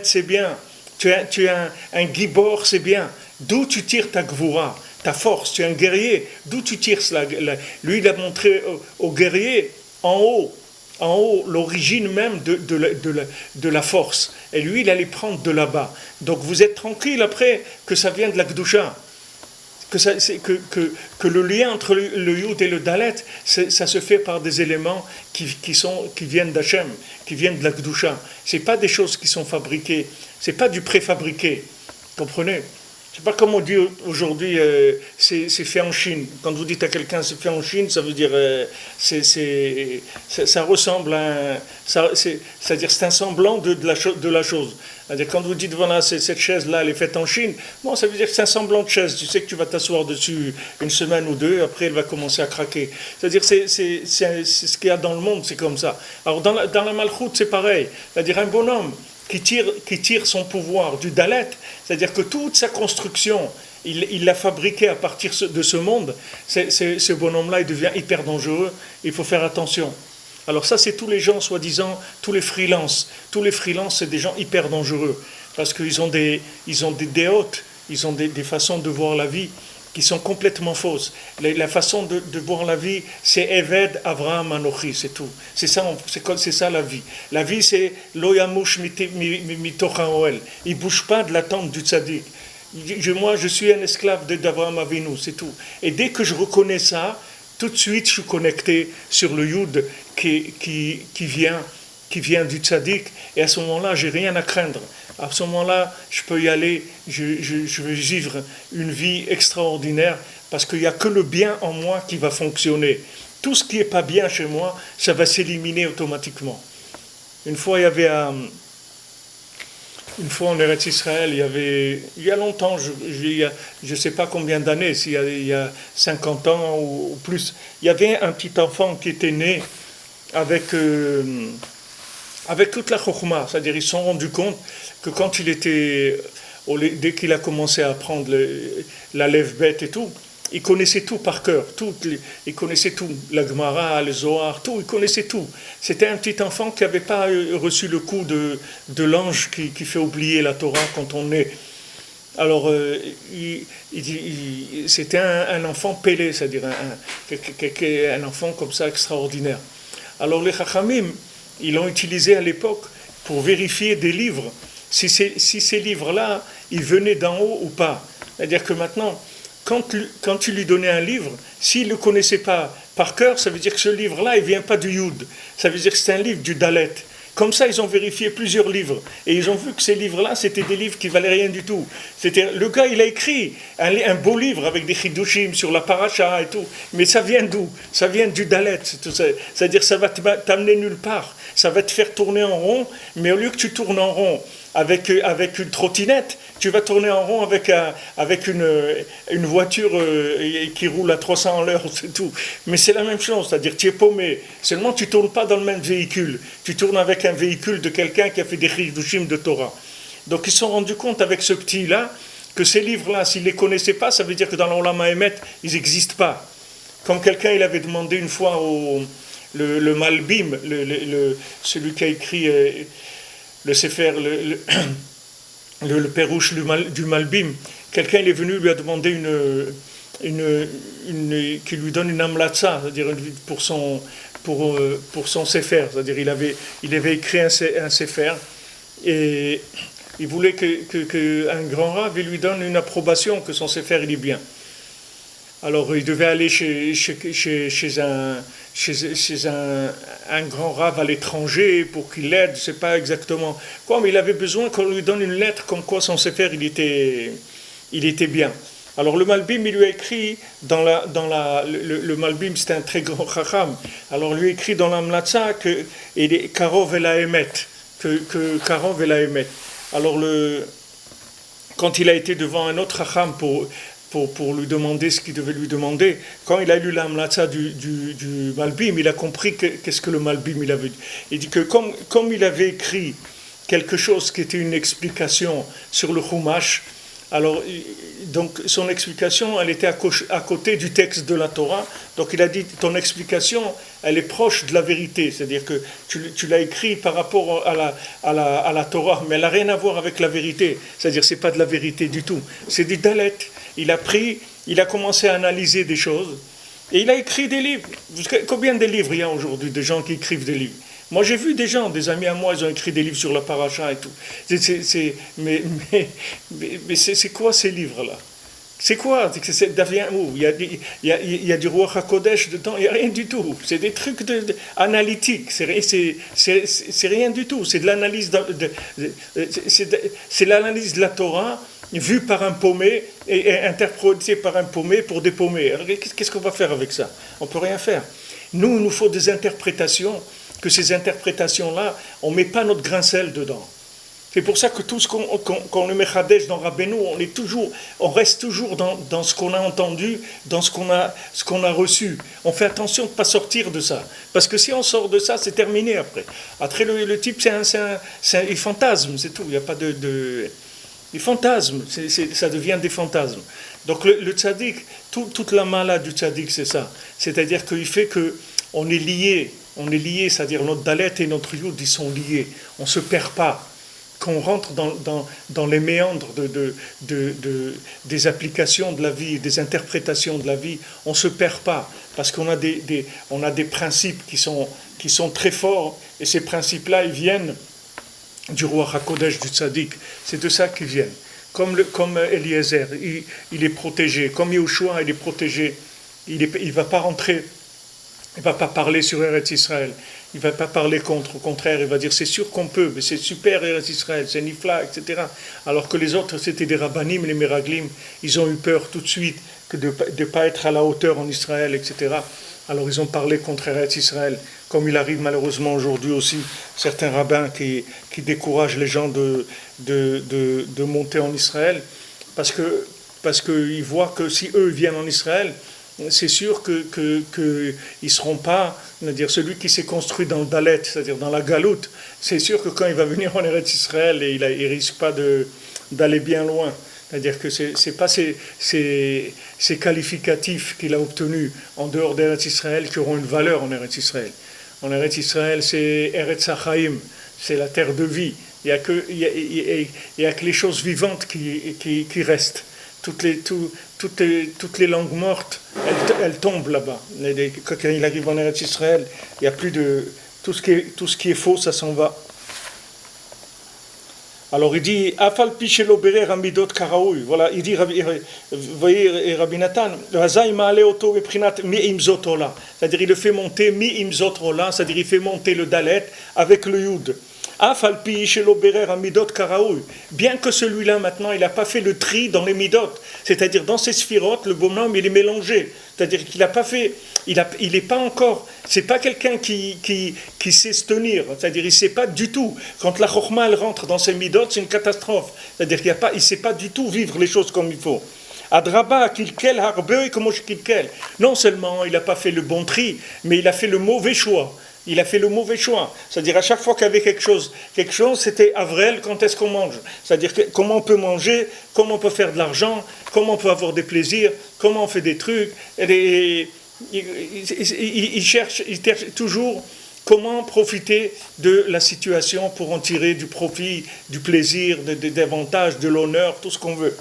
[SPEAKER 1] c'est bien, tu es un gibor, c'est bien. D'où tu tires ta gvoura, ta force, tu es un guerrier, d'où tu tires cela? Lui, il a montré au guerrier en haut, l'origine même de la force. Et lui, il allait prendre de là-bas. Donc vous êtes tranquille après que ça vient de la Gdusha. Que le lien entre le Yud et le Dalet, ça se fait par des éléments qui viennent d'Hachem, qui viennent de la Gdusha. Ce n'est pas des choses qui sont fabriquées, ce n'est pas du préfabriqué. Comprenez? Je ne sais pas comment on dit aujourd'hui, c'est fait en Chine. Quand vous dites à quelqu'un c'est fait en Chine, ça veut dire ça ressemble à c'est-à-dire c'est un semblant de la chose. C'est-à-dire quand vous dites voilà cette chaise-là elle est faite en Chine, bon ça veut dire que c'est un semblant de chaise. Tu sais que tu vas t'asseoir dessus une semaine ou deux, après elle va commencer à craquer. C'est-à-dire c'est ce qu'il y a dans le monde, c'est comme ça. Alors dans la Malchoute c'est pareil. C'est-à-dire un bonhomme qui tire son pouvoir du Dalet, c'est-à-dire que toute sa construction, il l'a fabriquée à partir de ce monde, ce bonhomme-là, il devient hyper dangereux, il faut faire attention. Alors ça, c'est tous les gens, soi-disant, tous les freelances. Tous les freelances, c'est des gens hyper dangereux, parce qu'ils ont des déotes, ils ont des façons de voir la vie qui sont complètement fausses. La façon de voir la vie, c'est Eved Avraham Anochi, c'est tout. C'est ça la vie. La vie, c'est Loyamush mitocha oel. Il ne bouge pas de la tente du tzaddik. Moi, je suis un esclave d'Avraham Avinu, c'est tout. Et dès que je reconnais ça, tout de suite, je suis connecté sur le Yud qui vient du tzaddik. Et à ce moment-là, j'ai rien à craindre. À ce moment-là, je peux y aller, je vais vivre une vie extraordinaire parce qu'il n'y a que le bien en moi qui va fonctionner. Tout ce qui n'est pas bien chez moi, ça va s'éliminer automatiquement. Une fois en Eretz Israël, il y a longtemps, je ne sais pas combien d'années, il y a 50 ans ou plus, il y avait un petit enfant qui était né avec toute la chokhmah, c'est-à-dire ils se sont rendus compte que dès qu'il a commencé à apprendre la lève bête et tout, il connaissait tout par cœur, il connaissait tout, la Gemara, le Zohar, tout, il connaissait tout. C'était un petit enfant qui n'avait pas reçu le coup de l'ange qui fait oublier la Torah quand on est. Alors, c'était un enfant pélé, c'est-à-dire un enfant comme ça extraordinaire. Alors les Chachamim, ils l'ont utilisé à l'époque pour vérifier des livres, si ces livres-là, ils venaient d'en haut ou pas. C'est-à-dire que maintenant, quand tu lui donnais un livre, s'il ne le connaissait pas par cœur, ça veut dire que ce livre-là, il ne vient pas du Yud. Ça veut dire que c'est un livre du Dalet. Comme ça, ils ont vérifié plusieurs livres. Et ils ont vu que ces livres-là, c'était des livres qui valaient rien du tout. Le gars, il a écrit un beau livre avec des chidushim sur la paracha et tout. Mais ça vient d'où? Ça vient du Dalet. C'est-à-dire, ça va t'amener nulle part. Ça va te faire tourner en rond. Mais au lieu que tu tournes en rond avec une trottinette, tu vas tourner en rond avec une voiture qui roule à 300 à l'heure, c'est tout. Mais c'est la même chose, c'est-à-dire tu es paumé. Seulement tu ne tournes pas dans le même véhicule. Tu tournes avec un véhicule de quelqu'un qui a fait des chidushim de Torah. Donc ils se sont rendus compte avec ce petit-là que ces livres-là, s'ils ne les connaissaient pas, ça veut dire que dans l'Olam Haemet, ils n'existent pas. Comme quelqu'un, il avait demandé une fois le Malbim, celui qui a écrit le Sefer, le Pérouche du Malbim, quelqu'un il est venu lui a demandé qu'il lui donne une amlatza, c'est-à-dire pour son Sefer, c'est-à-dire il avait écrit un Sefer et il voulait qu'un grand rav lui donne une approbation que son Sefer il est bien. Alors il devait aller chez un grand rav à l'étranger pour qu'il l'aide, je ne sais pas exactement quoi, mais il avait besoin qu'on lui donne une lettre comme quoi son Sefer il était bien. Alors le Malbim il lui a écrit le Malbim c'était un très grand chacham, alors il lui a écrit dans la Mlatza que il est Karov el Haemet, que Karov el Haemet. Alors quand il a été devant un autre chacham pour lui demander ce qu'il devait lui demander. Quand il a lu l'amlatza du Malbim, il a compris qu'est-ce que le Malbim il avait dit. Il dit que comme il avait écrit quelque chose qui était une explication sur le Chumash, alors donc son explication elle était à côté du texte de la Torah, donc il a dit ton explication elle est proche de la vérité, c'est-à-dire que tu l'as écrit par rapport à la Torah, mais elle n'a rien à voir avec la vérité, c'est-à-dire c'est pas de la vérité du tout, c'est du Dalet. Il a commencé à analyser des choses et il a écrit des livres. Combien de livres il y a aujourd'hui de gens qui écrivent des livres? Moi j'ai vu des amis à moi, ils ont écrit des livres sur la paracha et tout. Mais c'est quoi ces livres-là? C'est quoi? Ça vient où? Il y a du Ruach HaKodesh dedans, il n'y a rien du tout. C'est des trucs analytiques, c'est rien du tout. C'est de l'analyse c'est l'analyse de la Torah vue par un paumé et interprétée par un paumé pour des paumés. Alors qu'est-ce qu'on va faire avec ça? On ne peut rien faire. Il nous faut des interprétations, que ces interprétations-là, on ne met pas notre grain de sel dedans. C'est pour ça que tout ce qu'on le met Chadesh dans Rabbeinu, on reste toujours dans ce qu'on a entendu, dans ce qu'on a reçu. On fait attention de ne pas sortir de ça. Parce que si on sort de ça, c'est terminé après. Après, le type, il fantasme, c'est tout. Il n'y a pas il fantasme, ça devient des fantasmes. Donc le tzaddik, toute la mala du tzaddik, c'est ça. C'est-à-dire qu'il fait qu'on est lié, c'est-à-dire notre dalet et notre yud, ils sont liés. On ne se perd pas. Qu'on rentre dans les méandres des applications de la vie, des interprétations de la vie, on ne se perd pas, parce qu'on a on a des principes qui sont très forts, et ces principes-là, ils viennent du roi HaKodesh, du tzaddik, c'est de ça qu'ils viennent. Comme Eliezer, il est protégé, comme Yehoshua, il est protégé, il ne va pas rentrer, il ne va pas parler sur Eretz Israël. Il ne va pas parler contre, au contraire, il va dire c'est sûr qu'on peut, mais c'est super Eretz Israël, c'est Nifla, etc. Alors que les autres, c'était des Rabbanim, les Meraglim, ils ont eu peur tout de suite de ne pas être à la hauteur en Israël, etc. Alors ils ont parlé contre Eretz Israël, comme il arrive malheureusement aujourd'hui aussi, certains rabbins qui découragent les gens de monter en Israël, parce qu'ils voient que si eux viennent en Israël, c'est sûr qu'ils ne seront pas, c'est-à-dire celui qui s'est construit dans le Dalet, c'est-à-dire dans la Galoute, c'est sûr que quand il va venir en Eretz Israël, il ne risque pas d'aller bien loin. C'est-à-dire que c'est pas ces qualificatifs qu'il a obtenus en dehors d'Eretz Israël qui auront une valeur en Eretz Israël. En Eretz Israël, c'est Eretz HaChaim, c'est la terre de vie. Il n'y a que les choses vivantes qui restent. Toutes les langues mortes, elles tombent là-bas. Quand il arrive en Eretz Israël, il n'y a plus de... Tout ce qui est faux, ça s'en va. Alors il dit, Afal pichelo berer amidot karaoui. Voilà, il dit, vous voyez, Rabbi Nathan, c'est-à-dire il le fait monter mi imzot rola, c'est-à-dire il fait monter le dalet avec le yud. Afal pichelo berer amidot karaoui. Bien que celui-là maintenant, il n'a pas fait le tri dans les midot, c'est-à-dire dans ses sphirotes, le bonhomme il est mélangé, c'est-à-dire qu'il n'a pas fait, il n'est pas encore, c'est pas quelqu'un qui sait se tenir, c'est-à-dire il sait pas du tout. Quand la chokhma elle rentre dans ses midot, c'est une catastrophe, c'est-à-dire il sait pas du tout vivre les choses comme il faut. Adraba kilkel harbeu comme kilkel. Non seulement il n'a pas fait le bon tri, mais il a fait le mauvais choix. Il a fait le mauvais choix. C'est-à-dire à chaque fois qu'il y avait quelque chose c'était Avrel, quand est-ce qu'on mange. C'est-à-dire comment on peut manger, comment on peut faire de l'argent, comment on peut avoir des plaisirs, comment on fait des trucs. Il cherche toujours comment profiter de la situation pour en tirer du profit, du plaisir, des avantages, de l'honneur, tout ce qu'on veut.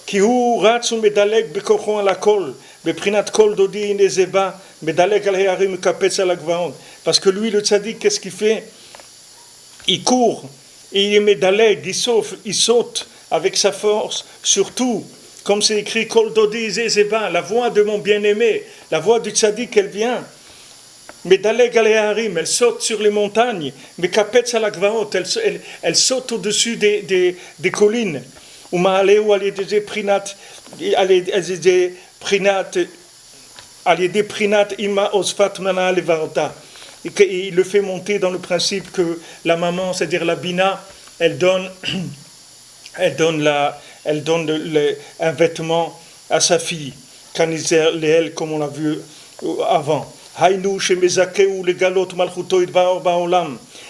[SPEAKER 1] Kihu ratsu medalek bekochon ala kol, beprinat kol dodi inezeba, medalek al hearim kapetz ala gvaon. Parce que lui, le tzaddik, qu'est-ce qu'il fait? Il court, et il est medalek, il saute avec sa force, surtout, comme c'est écrit, kol dodi inezeba, la voix de mon bien-aimé, la voix du tzaddik, elle vient. Medalek al hearim, elle saute sur les montagnes, mais kapetz ala gvaon, elle saute au-dessus des collines. Il le fait monter dans le principe que la maman, c'est-à-dire la bina, elle donne un vêtement à sa fille, comme on l'a vu avant.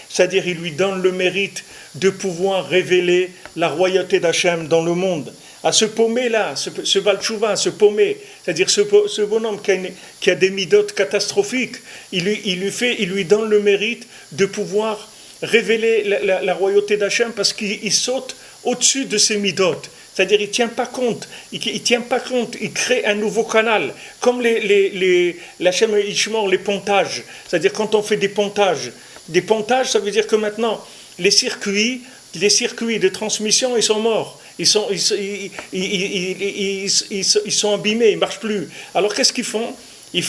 [SPEAKER 1] C'est-à-dire il lui donne le mérite de pouvoir révéler la royauté d'Hachem dans le monde. À ce paumé-là, ce Baal Tshuva, ce paumé, c'est-à-dire ce bonhomme qui a des midotes catastrophiques, il lui donne le mérite de pouvoir révéler la royauté d'Hachem parce qu'il saute au-dessus de ses midotes. C'est-à-dire il tient pas compte, il crée un nouveau canal, comme l'Hachem Ishmor, les pontages. C'est-à-dire quand on fait des pontages, ça veut dire que maintenant, les circuits de transmission, ils sont morts. Ils sont abîmés, ils ne marchent plus. Alors qu'est-ce qu'ils font? Ils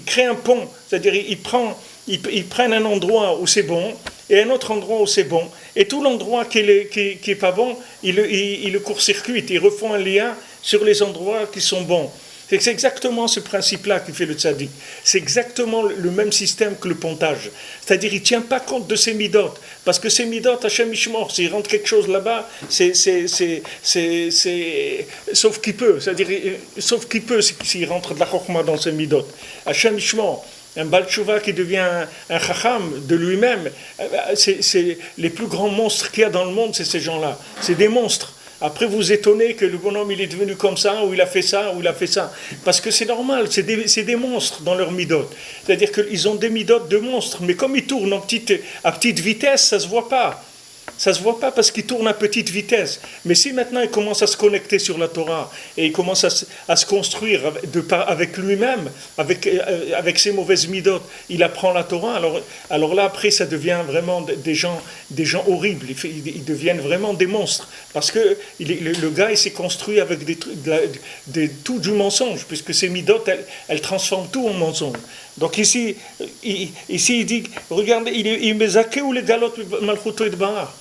[SPEAKER 1] créent un pont, c'est-à-dire ils prennent un endroit où c'est bon et un autre endroit où c'est bon. Et tout l'endroit qui est pas bon, ils le court-circuitent, ils refont un lien sur les endroits qui sont bons. C'est exactement ce principe-là qui fait le tzaddik. C'est exactement le même système que le pontage. C'est-à-dire, il ne tient pas compte de ses midot. Parce que ces midot, Hachem Ishmor, s'il rentre quelque chose là-bas, sauf qu'il peut. C'est-à-dire, sauf qu'il peut s'il rentre de la chokhma dans ses midot. Hachem Ishmor, un Baal Tshuva qui devient un chacham de lui-même, c'est les plus grands monstres qu'il y a dans le monde, c'est ces gens-là. C'est des monstres. Après, vous étonnez que le bonhomme il est devenu comme ça, ou il a fait ça, ou il a fait ça. Parce que c'est normal, c'est des monstres dans leur midot. C'est-à-dire qu'ils ont des midot de monstres, mais comme ils tournent à petite vitesse, ça ne se voit pas. Ça ne se voit pas parce qu'il tourne à petite vitesse. Mais si maintenant il commence à se connecter sur la Torah et il commence à se construire avec lui-même, avec ses mauvaises midotes, il apprend la Torah, alors là après ça devient vraiment des gens horribles. Ils deviennent vraiment des monstres. Parce que le gars il s'est construit avec tout du mensonge, puisque ces midotes elles transforment tout en mensonge. Donc ici il dit, regardez, il me zaké ou les galotes malchuto et bar.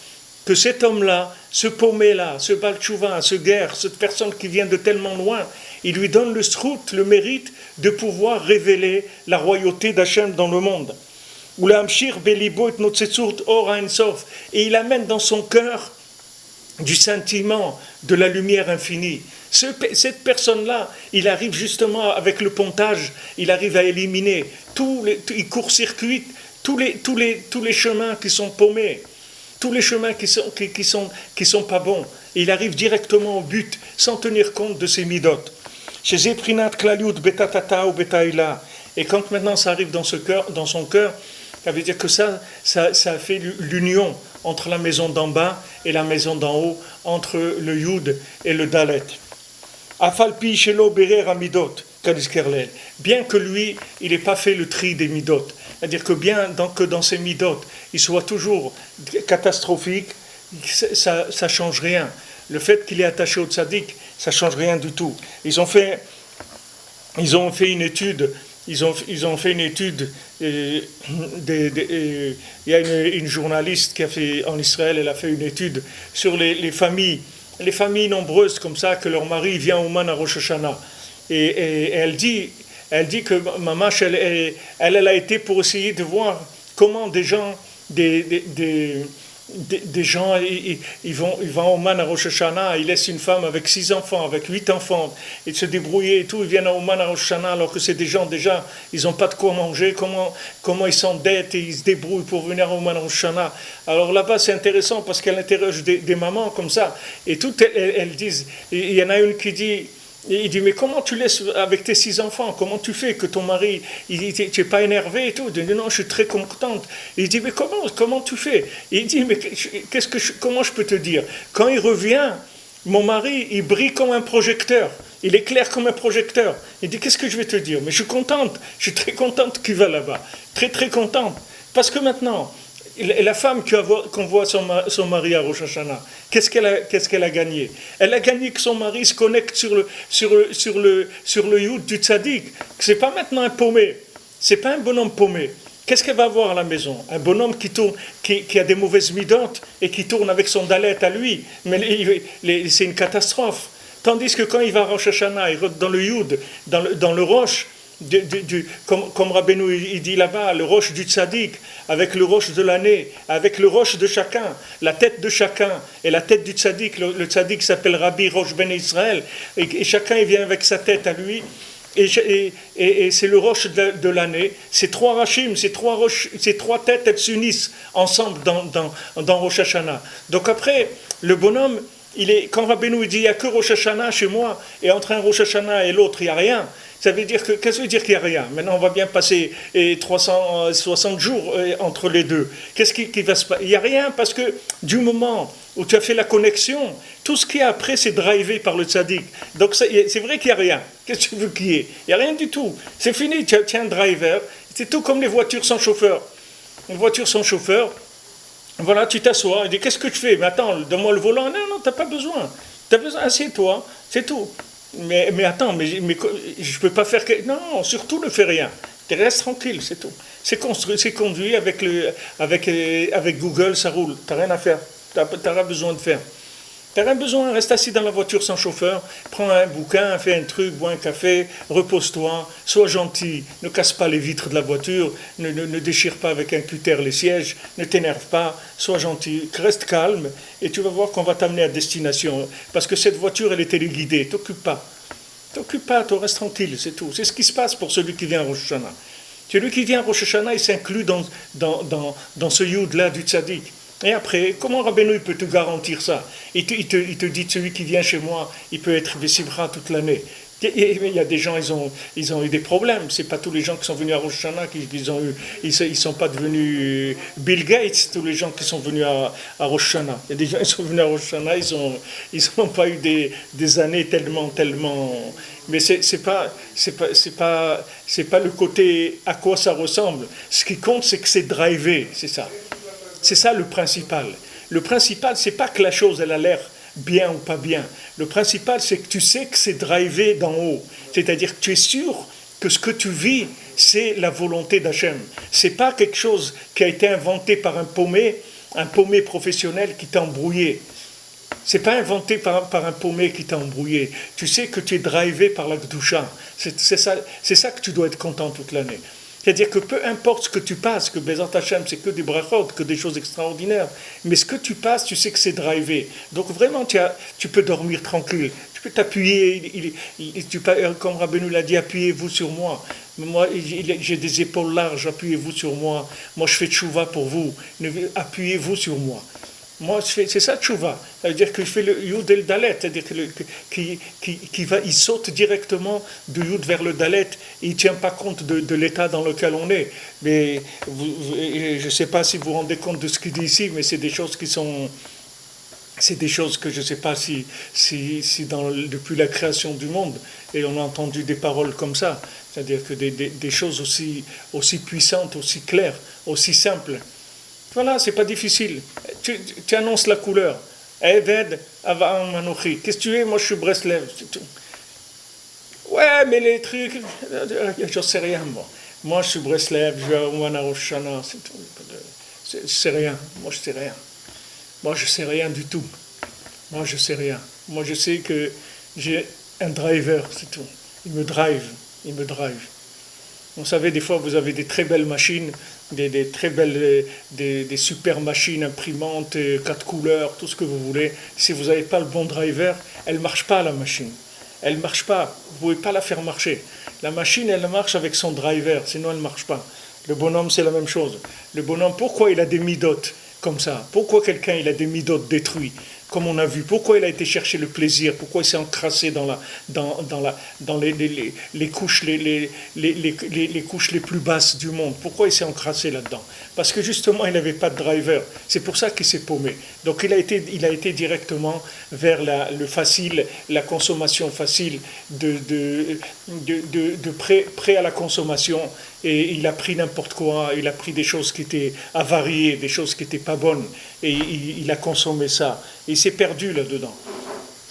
[SPEAKER 1] Que cet homme-là, ce paumé-là, ce Baal Tshuva, ce guerre, cette personne qui vient de tellement loin, il lui donne le srout, le mérite de pouvoir révéler la royauté d'Hachem dans le monde. Et il amène dans son cœur du sentiment de la lumière infinie. Cette personne-là, il arrive justement avec le pontage, il arrive à éliminer il court-circuite tous les chemins qui sont paumés. Tous les chemins qui sont pas bons. Et il arrive directement au but, sans tenir compte de ses midot. Chez Zeprinat Klaliut Betatata ou Betaïla. Et quand maintenant ça arrive dans son cœur, ça veut dire que ça fait l'union entre la maison d'en bas et la maison d'en haut, entre le Yud et le Dalet. Afalpi Shelo Berer Amidot, Kadiskerlel. Bien que lui, il n'ait pas fait le tri des midot. C'est-à-dire que dans ses midot, il soit toujours catastrophique, ça ne change rien. Le fait qu'il est attaché au tzaddik, ça ne change rien du tout. Ils ont fait une étude. Il y a une journaliste qui a fait en Israël, elle a fait une étude sur les familles nombreuses comme ça, que leur mari vient au Man à Rosh Hashanah. Et elle dit que Mamash, elle a été pour essayer de voir comment des gens, ils vont au Man à Rosh Hashanah, ils laissent une femme avec 6 enfants, avec 8 enfants, et se débrouiller et tout, ils viennent au Man à Rosh Hashanah, alors que c'est des gens déjà, ils n'ont pas de quoi manger, comment ils s'endettent et ils se débrouillent pour venir au Man à Rosh Hashanah. Alors là-bas, c'est intéressant parce qu'elle interroge des mamans comme ça, et toutes elles disent, il y en a une qui dit, il dit, mais comment tu laisses avec tes 6 enfants? Comment tu fais que ton mari, tu n'es pas énervé et tout? Il dit, non, je suis très contente. Il dit, mais comment tu fais? Il dit, mais comment je peux te dire? Quand il revient, mon mari, il brille comme un projecteur. Il éclaire comme un projecteur. Il dit, qu'est-ce que je vais te dire? Mais je suis contente. Je suis très contente qu'il va là-bas. Très, très contente. Parce que maintenant, la femme qu'on voit son mari à Rosh Hashanah, qu'est-ce qu'elle a gagné? Elle a gagné que son mari se connecte sur le Yud du Tzaddik. C'est pas maintenant un paumé, c'est pas un bonhomme paumé. Qu'est-ce qu'elle va avoir à la maison? Un bonhomme qui a des mauvaises midotes et qui tourne avec son dalet à lui. Mais c'est une catastrophe. Tandis que quand il va à Rosh Hashanah, il rentre dans le Yud, dans le Rosh, comme Rabbeinu il dit là-bas, le roche du tzaddik, avec le roche de l'année, avec le roche de chacun, la tête de chacun et la tête du tzaddik. Le tzaddik s'appelle Rabbi Roche Ben Israël, et chacun il vient avec sa tête à lui, et c'est le roche de l'année. Ces 3 rachim, ces trois têtes, elles s'unissent ensemble dans Rosh Hashanah. Donc après, le bonhomme, quand Rabbeinu dit il n'y a que Rosh Hashanah chez moi, et entre un Rosh Hashanah et l'autre il n'y a rien. Ça veut dire qu'est-ce que ça veut dire qu'il n'y a rien? Maintenant, on va bien passer 360 jours entre les deux. Qu'est-ce qui va se passer? Il n'y a rien parce que du moment où tu as fait la connexion, tout ce qu'il y a après, c'est drivé par le tzaddik. Donc c'est vrai qu'il n'y a rien. Qu'est-ce que tu veux qu'il y ait? Il n'y a rien du tout. C'est fini, tu as un driver. C'est tout comme les voitures sans chauffeur. Une voiture sans chauffeur, voilà, tu t'assois, il dit qu'est-ce que tu fais? Mais attends, donne-moi le volant. Non, tu n'as pas besoin. Tu as besoin, assieds-toi, c'est tout. Mais attends, mais je ne peux pas faire... Non, surtout ne fais rien. Tu restes tranquille, c'est tout. C'est conduit avec Google, ça roule. Tu n'as rien à faire. Tu n'as rien besoin de faire. Tu n'as rien besoin, reste assis dans la voiture sans chauffeur, prends un bouquin, fais un truc, bois un café, repose-toi, sois gentil, ne casse pas les vitres de la voiture, ne déchire pas avec un cutter les sièges, ne t'énerve pas, sois gentil, reste calme, et tu vas voir qu'on va t'amener à destination. Parce que cette voiture, elle est téléguidée, t'occupe pas, tu restes tranquille, c'est tout. C'est ce qui se passe pour celui qui vient à Rosh Hashanah. Celui qui vient à Rosh Hashanah, il s'inclut dans ce yud-là du tzaddik. Et après, comment Rabbeinu peut te garantir ça? Il te dit, celui qui vient chez moi, il peut être Vessibra toute l'année. Et il y a des gens, ils ont eu des problèmes. C'est pas tous les gens qui sont venus à Rosh Hashanah ils sont pas devenus Bill Gates, tous les gens qui sont venus à Rosh Hashanah. Il y a des gens qui sont venus à Rosh Hashanah, ils ont pas eu des années tellement. Mais c'est pas le côté à quoi ça ressemble. Ce qui compte, c'est que c'est drivé, c'est ça. C'est ça le principal. Le principal, c'est pas que la chose, elle a l'air bien ou pas bien. Le principal, c'est que tu sais que c'est drivé d'en haut. C'est-à-dire que tu es sûr que ce que tu vis, c'est la volonté d'Hachem. C'est pas quelque chose qui a été inventé par un paumé professionnel qui t'a embrouillé. C'est pas inventé par un paumé qui t'a embrouillé. Tu sais que tu es drivé par la Gdusha. C'est ça que tu dois être content toute l'année. C'est-à-dire que peu importe ce que tu passes, que Bezat Hashem, c'est que des brachot, que des choses extraordinaires, mais ce que tu passes, tu sais que c'est drivé. Donc vraiment, tu peux dormir tranquille. Tu peux t'appuyer, comme Rabbeinu l'a dit, appuyez-vous sur moi. Moi, j'ai des épaules larges, appuyez-vous sur moi. Moi, je fais tchouva pour vous. Appuyez-vous sur moi. Moi, c'est ça tchouva. Ça veut dire qu'il fait le yud et le dalet, c'est-à-dire qu'il saute directement du yud vers le dalet. Il ne tient pas compte de l'état dans lequel on est. Mais je ne sais pas si vous vous rendez compte de ce qu'il dit ici, mais c'est des choses qui sont... C'est des choses que je ne sais pas si depuis la création du monde, et on a entendu des paroles comme ça, c'est-à-dire que des choses aussi puissantes, aussi claires, aussi simples. Voilà, c'est pas difficile. Tu annonces la couleur. Eved, Ava'am Manochi. Qu'est-ce que tu es? Moi, je suis Breslev. Ouais, mais les trucs, je sais rien, moi. Moi, je suis Breslev, je vais à Ouana Roshana, c'est tout. Je sais rien. Moi, je sais rien. Moi, je sais rien du tout. Moi, je sais rien. Moi, je sais que j'ai un driver, c'est tout. Il me drive. Vous savez, des fois, vous avez des très belles machines, des très belles, des super machines imprimantes, 4 couleurs, tout ce que vous voulez. Si vous n'avez pas le bon driver, elle ne marche pas, la machine. Elle ne marche pas. Vous ne pouvez pas la faire marcher. La machine, elle marche avec son driver, sinon elle ne marche pas. Le bonhomme, c'est la même chose. Le bonhomme, pourquoi il a des midotes comme ça? Pourquoi quelqu'un il a des midotes détruits? Comme on a vu, pourquoi il a été chercher le plaisir? Pourquoi il s'est encrassé dans les couches, les couches les plus basses du monde? Pourquoi il s'est encrassé là-dedans? Parce que justement, il n'avait pas de driver. C'est pour ça qu'il s'est paumé. Donc il a été directement vers le facile, la consommation facile, de prêt à la consommation. Et il a pris n'importe quoi, il a pris des choses qui étaient avariées, des choses qui n'étaient pas bonnes, et il a consommé ça. Et il s'est perdu là-dedans.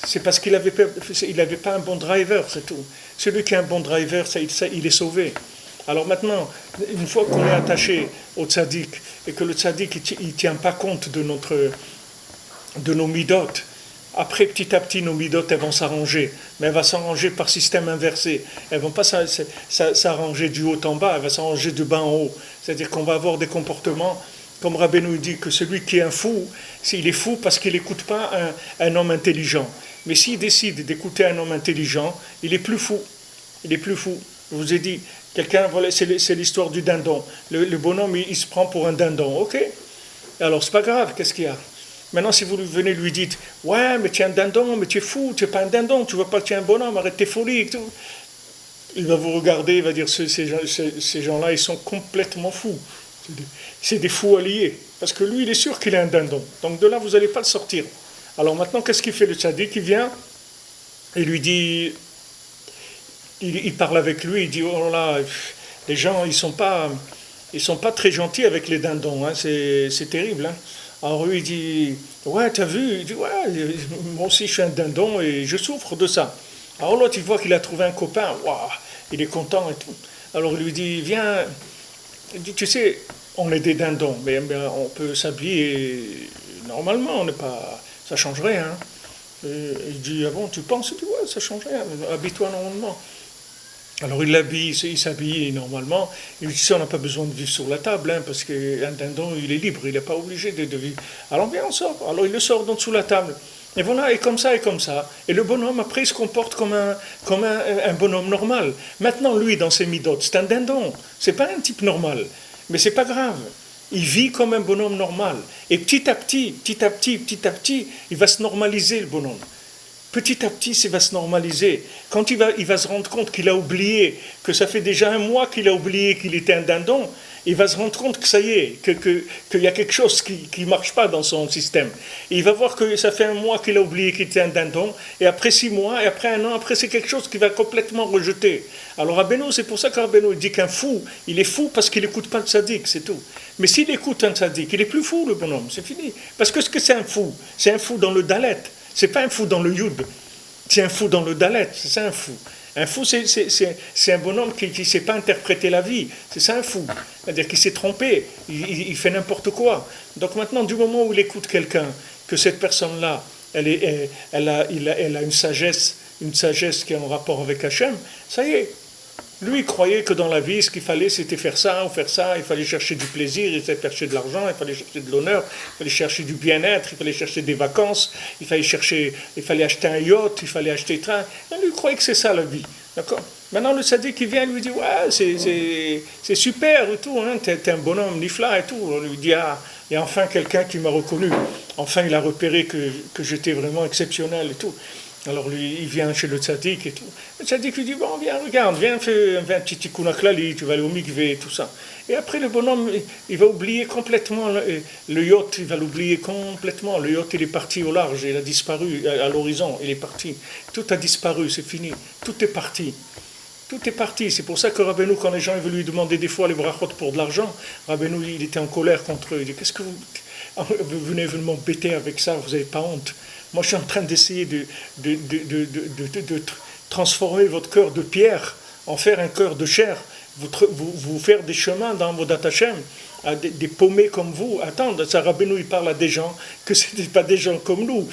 [SPEAKER 1] C'est parce qu'il n'avait pas un bon driver, c'est tout. Celui qui a un bon driver, il est sauvé. Alors maintenant, une fois qu'on est attaché au tzaddik, et que le tzaddik il ne tient pas compte de nos midotes, après, petit à petit, nos midotes, elles vont s'arranger. Mais elles vont s'arranger par système inversé. Elles ne vont pas s'arranger du haut en bas, elles vont s'arranger du bas en haut. C'est-à-dire qu'on va avoir des comportements, comme Rabbeinu dit, que celui qui est un fou, il est fou parce qu'il n'écoute pas un homme intelligent. Mais s'il décide d'écouter un homme intelligent, il est plus fou. Il est plus fou. Je vous ai dit, c'est l'histoire du dindon. Le bonhomme, il se prend pour un dindon. Ok. Alors, c'est pas grave, qu'est-ce qu'il y a? Maintenant, si vous venez lui dites, ouais, mais tu es un dindon, mais tu es fou, tu n'es pas un dindon, tu ne vois pas que tu es un bonhomme, arrête tes folies et tout. Il va vous regarder, il va dire, ces gens-là, ils sont complètement fous. C'est des fous alliés. Parce que lui, il est sûr qu'il est un dindon. Donc de là, vous n'allez pas le sortir. Alors maintenant, qu'est-ce qu'il fait le tzaddik? Il vient et lui dit, il parle avec lui, il dit, oh là, les gens, ils sont pas très gentils avec les dindons, hein, c'est terrible, hein. Alors lui, il dit, ouais, t'as vu? Il dit, ouais, moi aussi je suis un dindon et je souffre de ça. Alors l'autre, il voit qu'il a trouvé un copain, waouh, il est content et tout. Alors il lui dit, viens, il dit, tu sais, on est des dindons, mais on peut s'habiller normalement, on n'est pas, ça change rien. Hein. Et il dit, ah bon, tu penses? Il dit, ouais, ça change rien, habille-toi normalement. Alors il s'habille normalement. Il dit ça, on n'a pas besoin de vivre sur la table, hein, parce qu'un dindon, il est libre, il n'est pas obligé de vivre. Alors viens, on sort. Alors il le sort donc sous la table. Et voilà, et comme ça, et comme ça. Et le bonhomme, après, il se comporte comme un bonhomme normal. Maintenant, lui, dans ses midotes, c'est un dindon. C'est pas un type normal. Mais c'est pas grave. Il vit comme un bonhomme normal. Et petit à petit, il va se normaliser, le bonhomme. Petit à petit, ça va se normaliser. Quand il va se rendre compte qu'il a oublié, que ça fait déjà un mois qu'il a oublié qu'il était un dindon, il va se rendre compte que ça y est, qu'il y a quelque chose qui ne marche pas dans son système. Et il va voir que ça fait un mois qu'il a oublié qu'il était un dindon, et après 6 mois, et après 1 an, après c'est quelque chose qu'il va complètement rejeter. Alors Rabbeinu, c'est pour ça que Rabbeinu dit qu'un fou, il est fou parce qu'il n'écoute pas le tzaddik, c'est tout. Mais s'il écoute un tzaddik, il est plus fou, le bonhomme, c'est fini. Parce que ce que c'est un fou? C'est un fou dans le dalet. C'est pas un fou dans le yud, c'est un fou dans le dalet, c'est ça un fou. Un fou, c'est un bonhomme qui ne sait pas interpréter la vie, c'est ça un fou. C'est-à-dire qu'il s'est trompé, il fait n'importe quoi. Donc maintenant, du moment où il écoute quelqu'un, que cette personne-là, elle a une sagesse qui est en rapport avec Hachem, ça y est. Lui, il croyait que dans la vie, ce qu'il fallait, c'était faire ça ou faire ça. Il fallait chercher du plaisir, il fallait chercher de l'argent, il fallait chercher de l'honneur, il fallait chercher du bien-être, il fallait chercher des vacances, il fallait acheter un yacht, il fallait acheter un train. Lui, il croyait que c'est ça la vie. D'accord? Maintenant, le tzaddik qui vient lui dit, ouais, c'est super et tout, hein, t'es un bonhomme nifla et tout. On lui dit, ah, Et enfin, quelqu'un qui m'a reconnu. Enfin, il a repéré que j'étais vraiment exceptionnel et tout. Alors lui, il vient chez le tzaddik et tout. Le tzaddik lui dit, bon, viens, regarde, viens, fais un petit tikkun aklali, tu vas aller au mikvé et tout ça. Et après, le bonhomme, il va oublier complètement le yacht, il va l'oublier complètement. Le yacht, il est parti au large, il a disparu à l'horizon, il est parti. Tout a disparu, c'est fini. Tout est parti. Tout est parti. C'est pour ça que Rabbeinu, quand les gens veulent lui demander des fois les brachot pour de l'argent, Rabbeinu, il était en colère contre eux. Il dit, qu'est-ce que vous venez m'embêter avec ça, vous n'avez pas honte. Moi, je suis en train d'essayer de transformer votre cœur de pierre en faire un cœur de chair. Vous faire des chemins dans vos Hashem, à des paumés comme vous. Attends, ça, Rabbeinu, il parle à des gens que ce n'étaient pas des gens comme nous.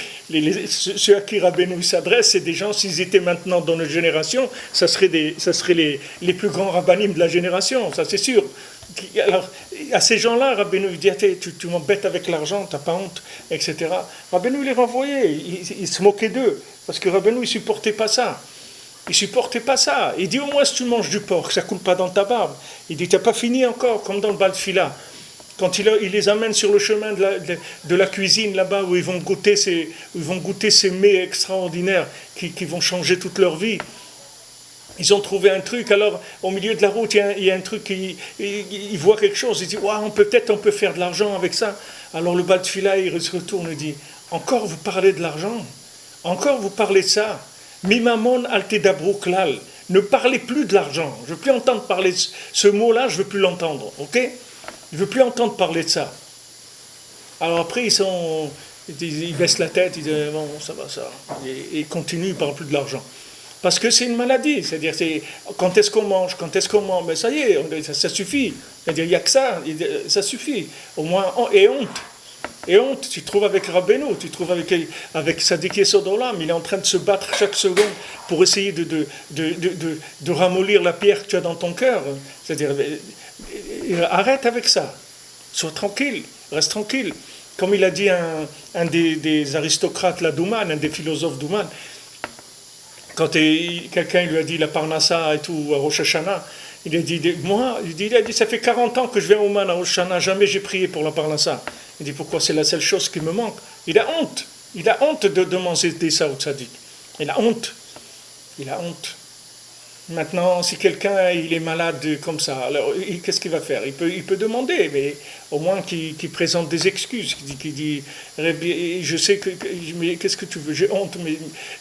[SPEAKER 1] Ceux à qui Rabbeinu s'adresse, c'est des gens, s'ils étaient maintenant dans notre génération, ça serait les plus grands rabbinim de la génération, ça c'est sûr. Alors, à ces gens-là, Rabbeinu il dit, tu m'embêtes avec l'argent, t'as pas honte, etc. Rabbeinu les renvoyait, il se moquait d'eux, parce que Rabbeinu il supportait pas ça. Il supportait pas ça. Il dit, au moins si tu manges du porc, ça coule pas dans ta barbe. Il dit, t'as pas fini encore, comme dans le bal de fila. Quand il les amène sur le chemin de la cuisine là-bas, où ils vont goûter ces mets extraordinaires qui vont changer toute leur vie. Ils ont trouvé un truc, alors au milieu de la route, il y a un truc, il voit quelque chose, il dit, wow, peut-être on peut faire de l'argent avec ça. Alors le bal de fila, il se retourne et dit, encore vous parlez de l'argent? Encore vous parlez de ça? Mimamon altedabru klal. Ne parlez plus de l'argent. Je ne veux plus entendre parler de ce mot-là, je ne veux plus l'entendre, ok? Je ne veux plus entendre parler de ça. Alors après, ils baissent la tête, ils disent, bon, ça va, ça. Et ils continuent, ils ne parlent plus de l'argent. Parce que c'est une maladie, c'est-à-dire quand est-ce qu'on mange, mais ça y est, ça suffit. C'est-à-dire il n'y a que ça suffit. Au moins, et honte, tu te trouves avec Rabbeinu, tu te trouves avec Sadiq Yesod Olam, il est en train de se battre chaque seconde pour essayer de ramollir la pierre que tu as dans ton cœur. C'est-à-dire, arrête avec ça, sois tranquille, reste tranquille. Comme il a dit un des aristocrates, la Douman, un des philosophes Douman, quand quelqu'un lui a dit la Parnassa et tout, à Rosh Hashanah, il a dit, ça fait 40 ans que je viens au Man à Rosh Hashanah, jamais j'ai prié pour la Parnassa. Il dit, pourquoi? C'est la seule chose qui me manque. Il a honte de demander ça au tzaddik. Il a honte. Maintenant, si quelqu'un il est malade comme ça, alors qu'est-ce qu'il va faire? Il peut demander, mais au moins qu'il présente des excuses, qu'il dit, je sais mais qu'est-ce que tu veux? J'ai honte,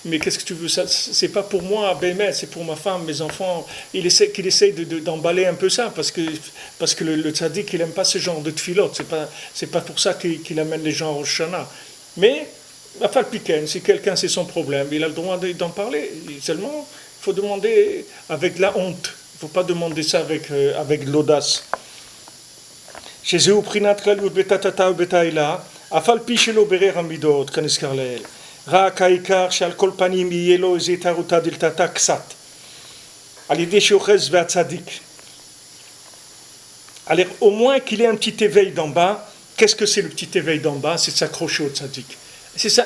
[SPEAKER 1] mais qu'est-ce que tu veux? Ça, c'est pas pour moi, Bémet, c'est pour ma femme, mes enfants. Qu'il essaye d'emballer un peu ça, parce que le tzaddik, il aime pas ce genre de tfilote. C'est pas pour ça qu'il amène les gens au Rosh Hashanah. Mais la falpiken, si quelqu'un c'est son problème, il a le droit d'en parler. Seulement, il faut demander avec la honte. Il ne faut pas demander ça avec de l'audace. Chez eux, prinat kaliut betatata betaila, afal pichelo berer amidot kaniskarleel. Ra kaikar shal kol panim yelo zetaruta diltata ksat. Alidé shochez ve'atzadik. Alors, au moins qu'il ait un petit éveil d'en bas. Qu'est-ce que c'est le petit éveil d'en bas? C'est de s'accrocher au tzaddik. C'est ça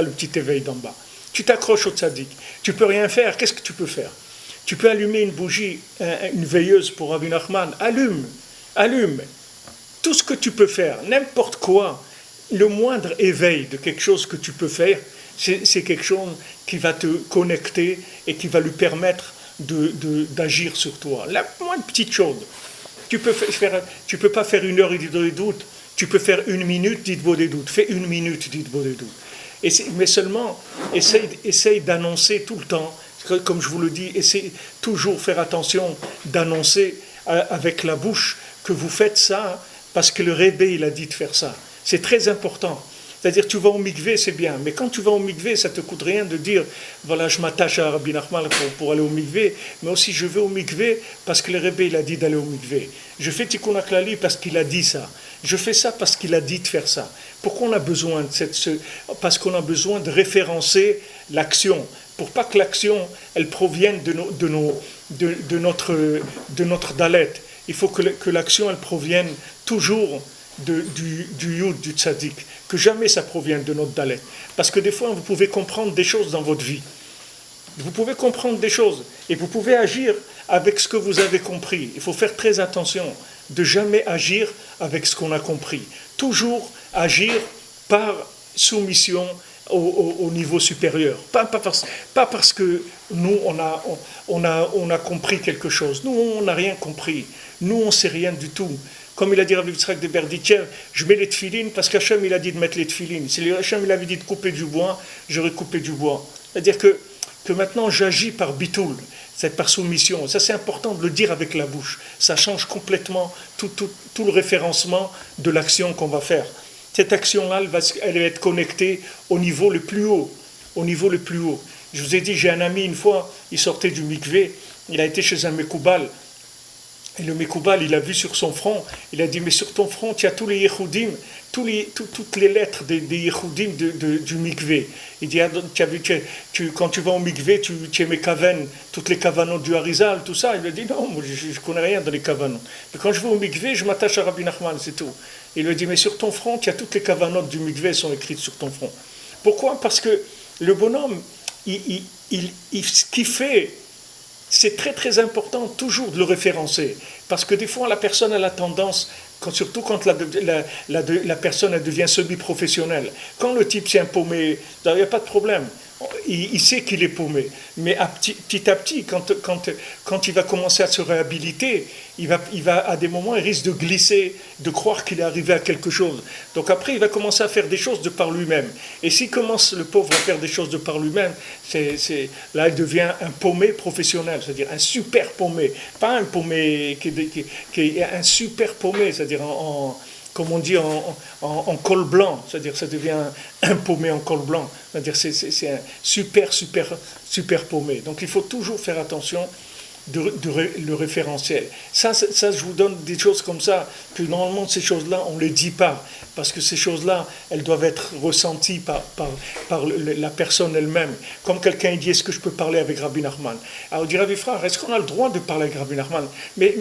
[SPEAKER 1] le petit éveil d'en bas. Tu t'accroches au tzaddik. Tu peux rien faire. Qu'est-ce que tu peux faire? Tu peux allumer une bougie, une veilleuse pour Rabbi Nachman. Allume. Tout ce que tu peux faire, n'importe quoi, le moindre éveil de quelque chose que tu peux faire, c'est quelque chose qui va te connecter et qui va lui permettre d'agir sur toi. La moindre petite chose. Tu peux pas faire 1 heure et des doutes. Tu peux faire 1 minute, dites-vous des doutes. Fais 1 minute, dites-vous des doutes. Mais seulement, essaye d'annoncer tout le temps. Comme je vous le dis, essayez toujours faire attention d'annoncer avec la bouche que vous faites ça parce que le Rebbe, il a dit de faire ça. C'est très important. C'est-à-dire, tu vas au mikvé, c'est bien. Mais quand tu vas au mikvé, ça ne te coûte rien de dire, voilà, je m'attache à Rabbi Nachman pour aller au mikvé, mais aussi je vais au mikvé parce que le Rebbe, il a dit d'aller au mikvé. Je fais Tikkun HaKlali parce qu'il a dit ça. Je fais ça parce qu'il a dit de faire ça. Pourquoi on a besoin parce qu'on a besoin de référencer l'action. Pour pas que l'action, elle provienne de notre dalet. Il faut que l'action, elle provienne toujours du yud, du tzaddik. Que jamais ça provienne de notre dalet. Parce que des fois, vous pouvez comprendre des choses dans votre vie. Vous pouvez comprendre des choses et vous pouvez agir avec ce que vous avez compris. Il faut faire très attention de jamais agir avec ce qu'on a compris. Toujours agir par soumission au niveau supérieur. Pas parce que nous, on a compris quelque chose. Nous, on n'a rien compris. Nous, on ne sait rien du tout. Comme il a dit Rabbi Yitzhak de Berditchev, je mets les tefilines parce qu'Hachem il a dit de mettre les tefilines. Si Hachem il avait dit de couper du bois, j'aurais coupé du bois. C'est-à-dire que maintenant j'agis par bitoul, c'est par soumission. Ça c'est important de le dire avec la bouche. Ça change complètement tout le référencement de l'action qu'on va faire. Cette action-là, elle va être connectée au niveau le plus haut. Au niveau le plus haut. Je vous ai dit, j'ai un ami une fois, il sortait du mikvé, il a été chez un Mekoubal. Et le Mekoubal, il a vu sur son front, il a dit, mais sur ton front, il y a tous les Yehoudim, toutes les lettres des Yehoudim du Mikvé. Il dit, ah, quand tu vas au Mikvé, tu es mes kavanes, toutes les kavanos du Harizal, tout ça. Il a dit, non, moi, je ne connais rien dans les kavanos. Mais quand je vais au Mikvé, je m'attache à Rabbi Nachman, c'est tout. Il lui dit, mais sur ton front, il y a toutes les kavanotes du Mikvé sont écrites sur ton front. Pourquoi ? Parce que le bonhomme, ce qu'il fait, c'est très très important toujours de le référencer. Parce que des fois, la personne a la tendance, surtout quand la personne elle devient semi-professionnelle, quand le type s'est paumé, il n'y a pas de problème. Il sait qu'il est paumé. Mais petit à petit, quand il va commencer à se réhabiliter, il va à des moments, il risque de glisser, de croire qu'il est arrivé à quelque chose. Donc après, il va commencer à faire des choses de par lui-même. Et s'il commence, le pauvre, à faire des choses de par lui-même, là, il devient un paumé professionnel, c'est-à-dire un super paumé. Pas un paumé qui est un super paumé, c'est-à-dire comme on dit en col blanc, c'est-à-dire ça devient un paumé en col blanc, c'est-à-dire c'est un super paumé. Donc il faut toujours faire attention le référentiel. Ça, je vous donne des choses comme ça, que normalement ces choses-là, on ne les dit pas, parce que ces choses-là, elles doivent être ressenties par la personne elle-même. Comme quelqu'un dit, est-ce que je peux parler avec Rabbi Nachman ? Alors on dit, Rabbi frère, est-ce qu'on a le droit de parler avec Rabbi Nachman ? Mais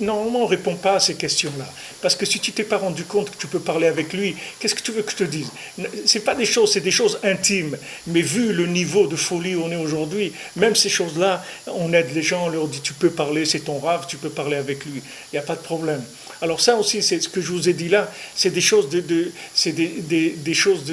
[SPEAKER 1] normalement, on ne répond pas à ces questions-là. Parce que si tu ne t'es pas rendu compte que tu peux parler avec lui, qu'est-ce que tu veux que je te dise ? C'est pas des choses, c'est des choses intimes. Mais vu le niveau de folie où on est aujourd'hui, même ces choses-là, on aide les gens, on leur dit, tu peux parler, c'est ton rave, tu peux parler avec lui. Il n'y a pas de problème. Alors ça aussi, c'est ce que je vous ai dit là, c'est des choses des choses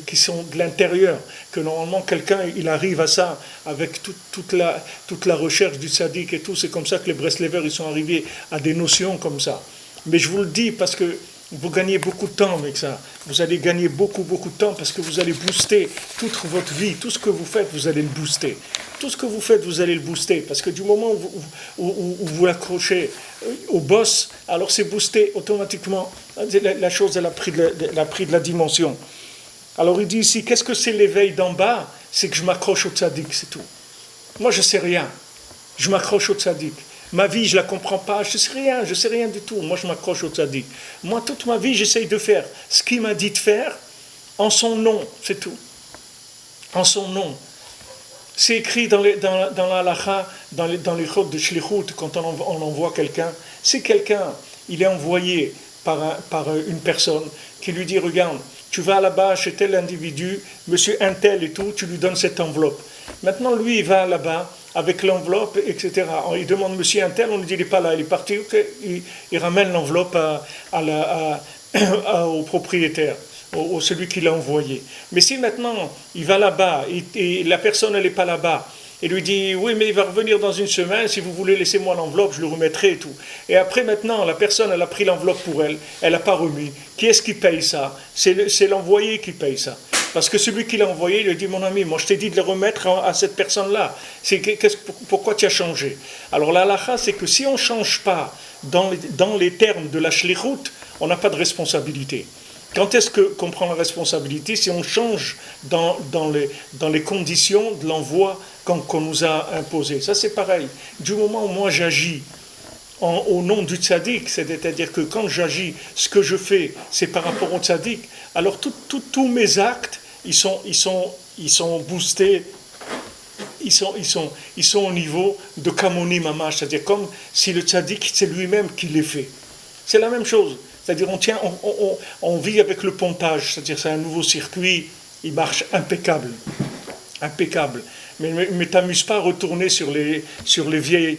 [SPEAKER 1] qui sont de l'intérieur, que normalement quelqu'un il arrive à ça avec toute la recherche du tzaddik et tout. C'est comme ça que les Breslevers ils sont arrivés à des notions comme ça. Mais je vous le dis parce que vous gagnez beaucoup de temps avec ça. Vous allez gagner beaucoup de temps parce que vous allez booster toute votre vie. Tout ce que vous faites, vous allez le booster. Tout ce que vous faites, vous allez le booster. Parce que du moment où vous l'accrochez au boss, alors c'est boosté automatiquement. La chose, elle a pris de la dimension. Alors il dit ici, qu'est-ce que c'est l'éveil d'en bas ? C'est que je m'accroche au tzaddik, c'est tout. Moi je ne sais rien. Je m'accroche au tzaddik. Ma vie, je ne la comprends pas, je ne sais rien du tout. Moi je m'accroche au tzaddik. Moi toute ma vie, j'essaye de faire ce qu'il m'a dit de faire en son nom, c'est tout. En son nom. C'est écrit dans la halakha, dans les chod de shlichut, quand on envoie quelqu'un. C'est quelqu'un, il est envoyé par une personne qui lui dit, regarde, tu vas là-bas chez tel individu, monsieur un tel et tout, tu lui donnes cette enveloppe. Maintenant, lui, il va là-bas avec l'enveloppe, etc. Il demande monsieur un tel, on lui dit, il n'est pas là, il est parti, okay. Il ramène l'enveloppe au propriétaire, celui qui l'a envoyé. Mais si maintenant, il va là-bas et la personne, elle n'est pas là-bas, et lui dit, oui, mais il va revenir dans une semaine, si vous voulez, laissez-moi l'enveloppe, je le remettrai et tout. Et après, maintenant, la personne, elle a pris l'enveloppe pour elle n'a pas remis. Qui est-ce qui paye ça ? C'est l'envoyé qui paye ça. Parce que celui qui l'a envoyé, il lui dit, mon ami, moi je t'ai dit de le remettre à cette personne-là. Pourquoi tu as changé ? Alors la halakha, c'est que si on ne change pas dans les termes de la shlichut, on n'a pas de responsabilité. Quand est-ce qu'on prend la responsabilité ? Si on change dans les conditions de l'envoi qu'on nous a imposé. Ça c'est pareil. Du moment où moi j'agis au nom du tzaddik, c'est-à-dire que quand j'agis, ce que je fais, c'est par rapport au tzaddik, alors tous mes actes, ils sont boostés, ils sont au niveau de kamoni mamash, c'est-à-dire comme si le tzaddik, c'est lui-même qui les fait. C'est la même chose. C'est-à-dire on vit avec le pontage, c'est-à-dire c'est un nouveau circuit, il marche impeccable. impeccable. Mais t'amuse pas à retourner sur les vieilles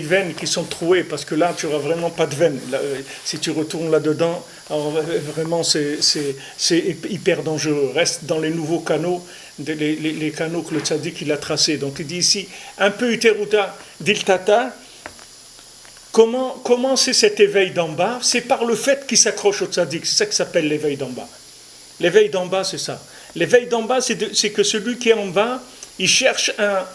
[SPEAKER 1] veines qui sont trouées, parce que là tu n'auras vraiment pas de veines. Là, si tu retournes là-dedans, alors vraiment c'est hyper dangereux. Reste dans les nouveaux canaux, les canaux que le tzaddik il a tracés. Donc il dit ici, un peu uteruta diltata. Comment c'est cet éveil d'en bas? C'est par le fait qu'il s'accroche au tzaddik. C'est ça qui s'appelle l'éveil d'en bas. L'éveil d'en bas, c'est ça. L'éveil d'en bas, c'est que celui qui est en bas, il cherche un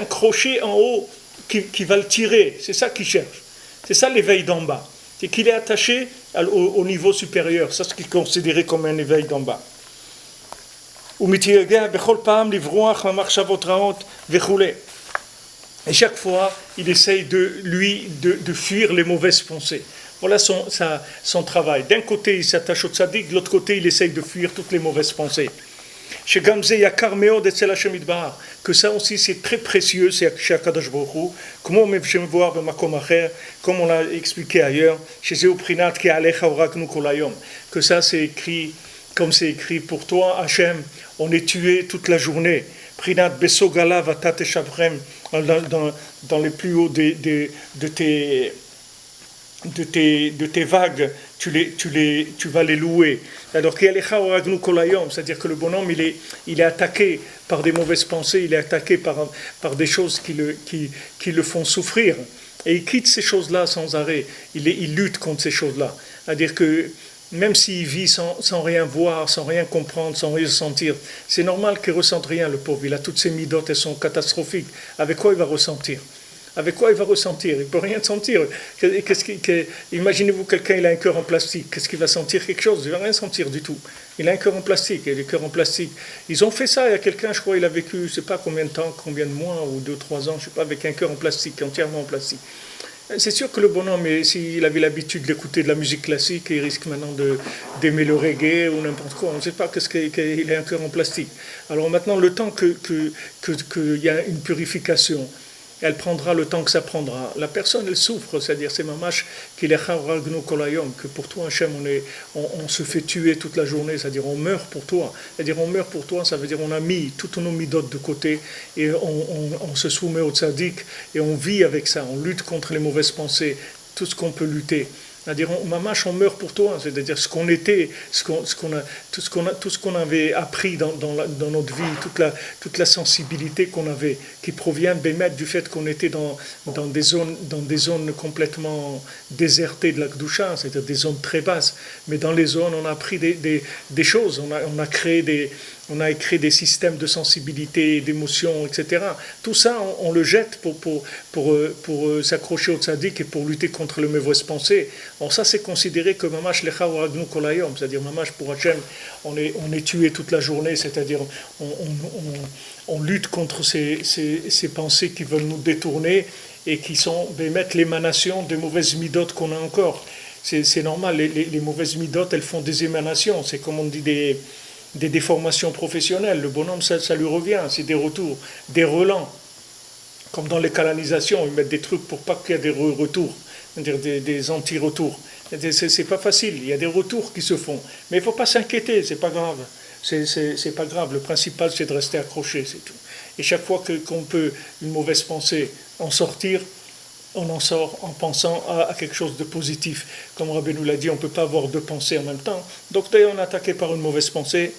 [SPEAKER 1] crochet en haut qui va le tirer. C'est ça qu'il cherche. C'est ça l'éveil d'en bas. C'est qu'il est attaché au niveau supérieur. C'est ce qu'il est considéré comme un éveil d'en bas. Et chaque fois, il essaye de fuir les mauvaises pensées. Voilà son travail. D'un côté, il s'attache au tzaddik, de l'autre côté, il essaye de fuir toutes les mauvaises pensées. Que ça aussi, c'est très précieux, c'est chez Akadosh Baruch Hu. Comme on l'a expliqué ailleurs, que ça, c'est écrit, comme c'est écrit pour toi, Hachem, on est tué toute la journée. Prinat besogala vatat eshavrem, dans les plus hauts de tes vagues, tu vas les louer. Alors c'est-à-dire que le bonhomme il est attaqué par des mauvaises pensées, il est attaqué par des choses qui le font souffrir, et il quitte ces choses-là sans arrêt. Il lutte contre ces choses-là. C'est-à-dire que même s'il vit sans rien voir, sans rien comprendre, sans rien sentir, c'est normal qu'il ne ressente rien, le pauvre. Il a toutes ses midotes, elles sont catastrophiques. Avec quoi il va ressentir? Avec quoi il va ressentir? Il ne peut rien sentir. Imaginez-vous quelqu'un, il a un cœur en plastique. Qu'est-ce qu'il va sentir? Quelque chose? Il ne va rien sentir du tout. Il a un cœur en plastique. Et les cœurs en plastique, ils ont fait ça. Il y a quelqu'un, je crois, il a vécu, je ne sais pas combien de temps, combien de mois, ou 2-3 ans, je ne sais pas, avec un cœur en plastique, entièrement en plastique. C'est sûr que le bonhomme, s'il avait l'habitude d'écouter de la musique classique, il risque maintenant d'aimer le reggae ou n'importe quoi. On ne sait pas qu'il a un cœur en plastique. Alors maintenant, le temps qu'il y a une purification, elle prendra le temps que ça prendra. La personne, elle souffre, c'est-à-dire c'est mamash qu'il est charagnu kolayom, que pour toi, Hachem, on se fait tuer toute la journée, c'est-à-dire on meurt pour toi. C'est-à-dire on meurt pour toi, ça veut dire on a mis toutes nos midotes de côté et on se soumet au tzaddik et on vit avec ça, on lutte contre les mauvaises pensées, tout ce qu'on peut lutter. C'est-à-dire, mamash, on meurt pour toi. C'est-à-dire, ce qu'on était, tout ce qu'on avait appris dans notre vie, toute la sensibilité qu'on avait, qui provient du fait qu'on était dans des zones complètement désertées de la Kedusha, c'est-à-dire des zones très basses. Mais dans les zones, on a appris des choses. On a créé des systèmes de sensibilité, d'émotion, etc. Tout ça, on le jette pour s'accrocher au tzaddik et pour lutter contre les mauvaises pensées. Alors ça, c'est considéré que mamash lecha oragnu kolayom, c'est-à-dire mamash pour Hachem, on est tué toute la journée, c'est-à-dire on lutte contre ces pensées qui veulent nous détourner et qui sont l'émanation des mauvaises midotes qu'on a encore. C'est normal, les mauvaises midotes, elles font des émanations, c'est comme on dit des déformations professionnelles. Le bonhomme, ça lui revient, c'est des retours, des relents. Comme dans les canalisations, ils mettent des trucs pour pas qu'il y ait des retours, c'est-à-dire des anti-retours. C'est pas facile, il y a des retours qui se font. Mais il ne faut pas s'inquiéter, c'est pas grave. C'est pas grave, le principal c'est de rester accroché, c'est tout. Et chaque fois qu'on peut, une mauvaise pensée, en sortir, on en sort en pensant à quelque chose de positif. Comme Rabbi nous l'a dit, on ne peut pas avoir deux pensées en même temps. Donc dès qu'on est attaqué par une mauvaise pensée,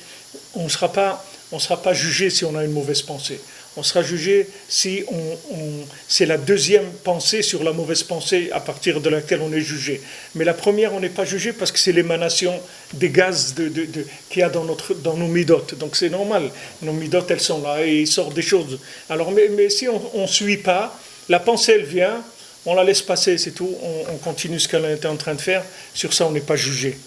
[SPEAKER 1] on ne sera pas jugé si on a une mauvaise pensée. On sera jugé si c'est la deuxième pensée sur la mauvaise pensée à partir de laquelle on est jugé. Mais la première, on n'est pas jugé parce que c'est l'émanation des gaz qu'il y a dans nos midotes. Donc c'est normal, nos midotes, elles sont là et il sort des choses. Alors, mais si on ne suit pas, la pensée, elle vient, on la laisse passer, c'est tout, on continue ce qu'elle était en train de faire, sur ça on n'est pas jugé.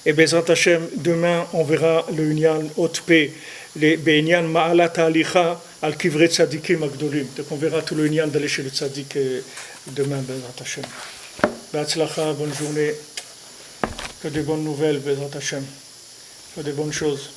[SPEAKER 1] Et Bezrat Hashem, demain on verra le Inyan Haute Paix, les Inyan Ma'alat Alicha al Kivret Tzadikim Agdolim. Donc on verra tout le Inyan d'aller chez le Tzadik demain, Bezrat Hashem. B'atzlacha, bonne journée, que de bonnes nouvelles, Bezrat Hashem, que de bonnes choses.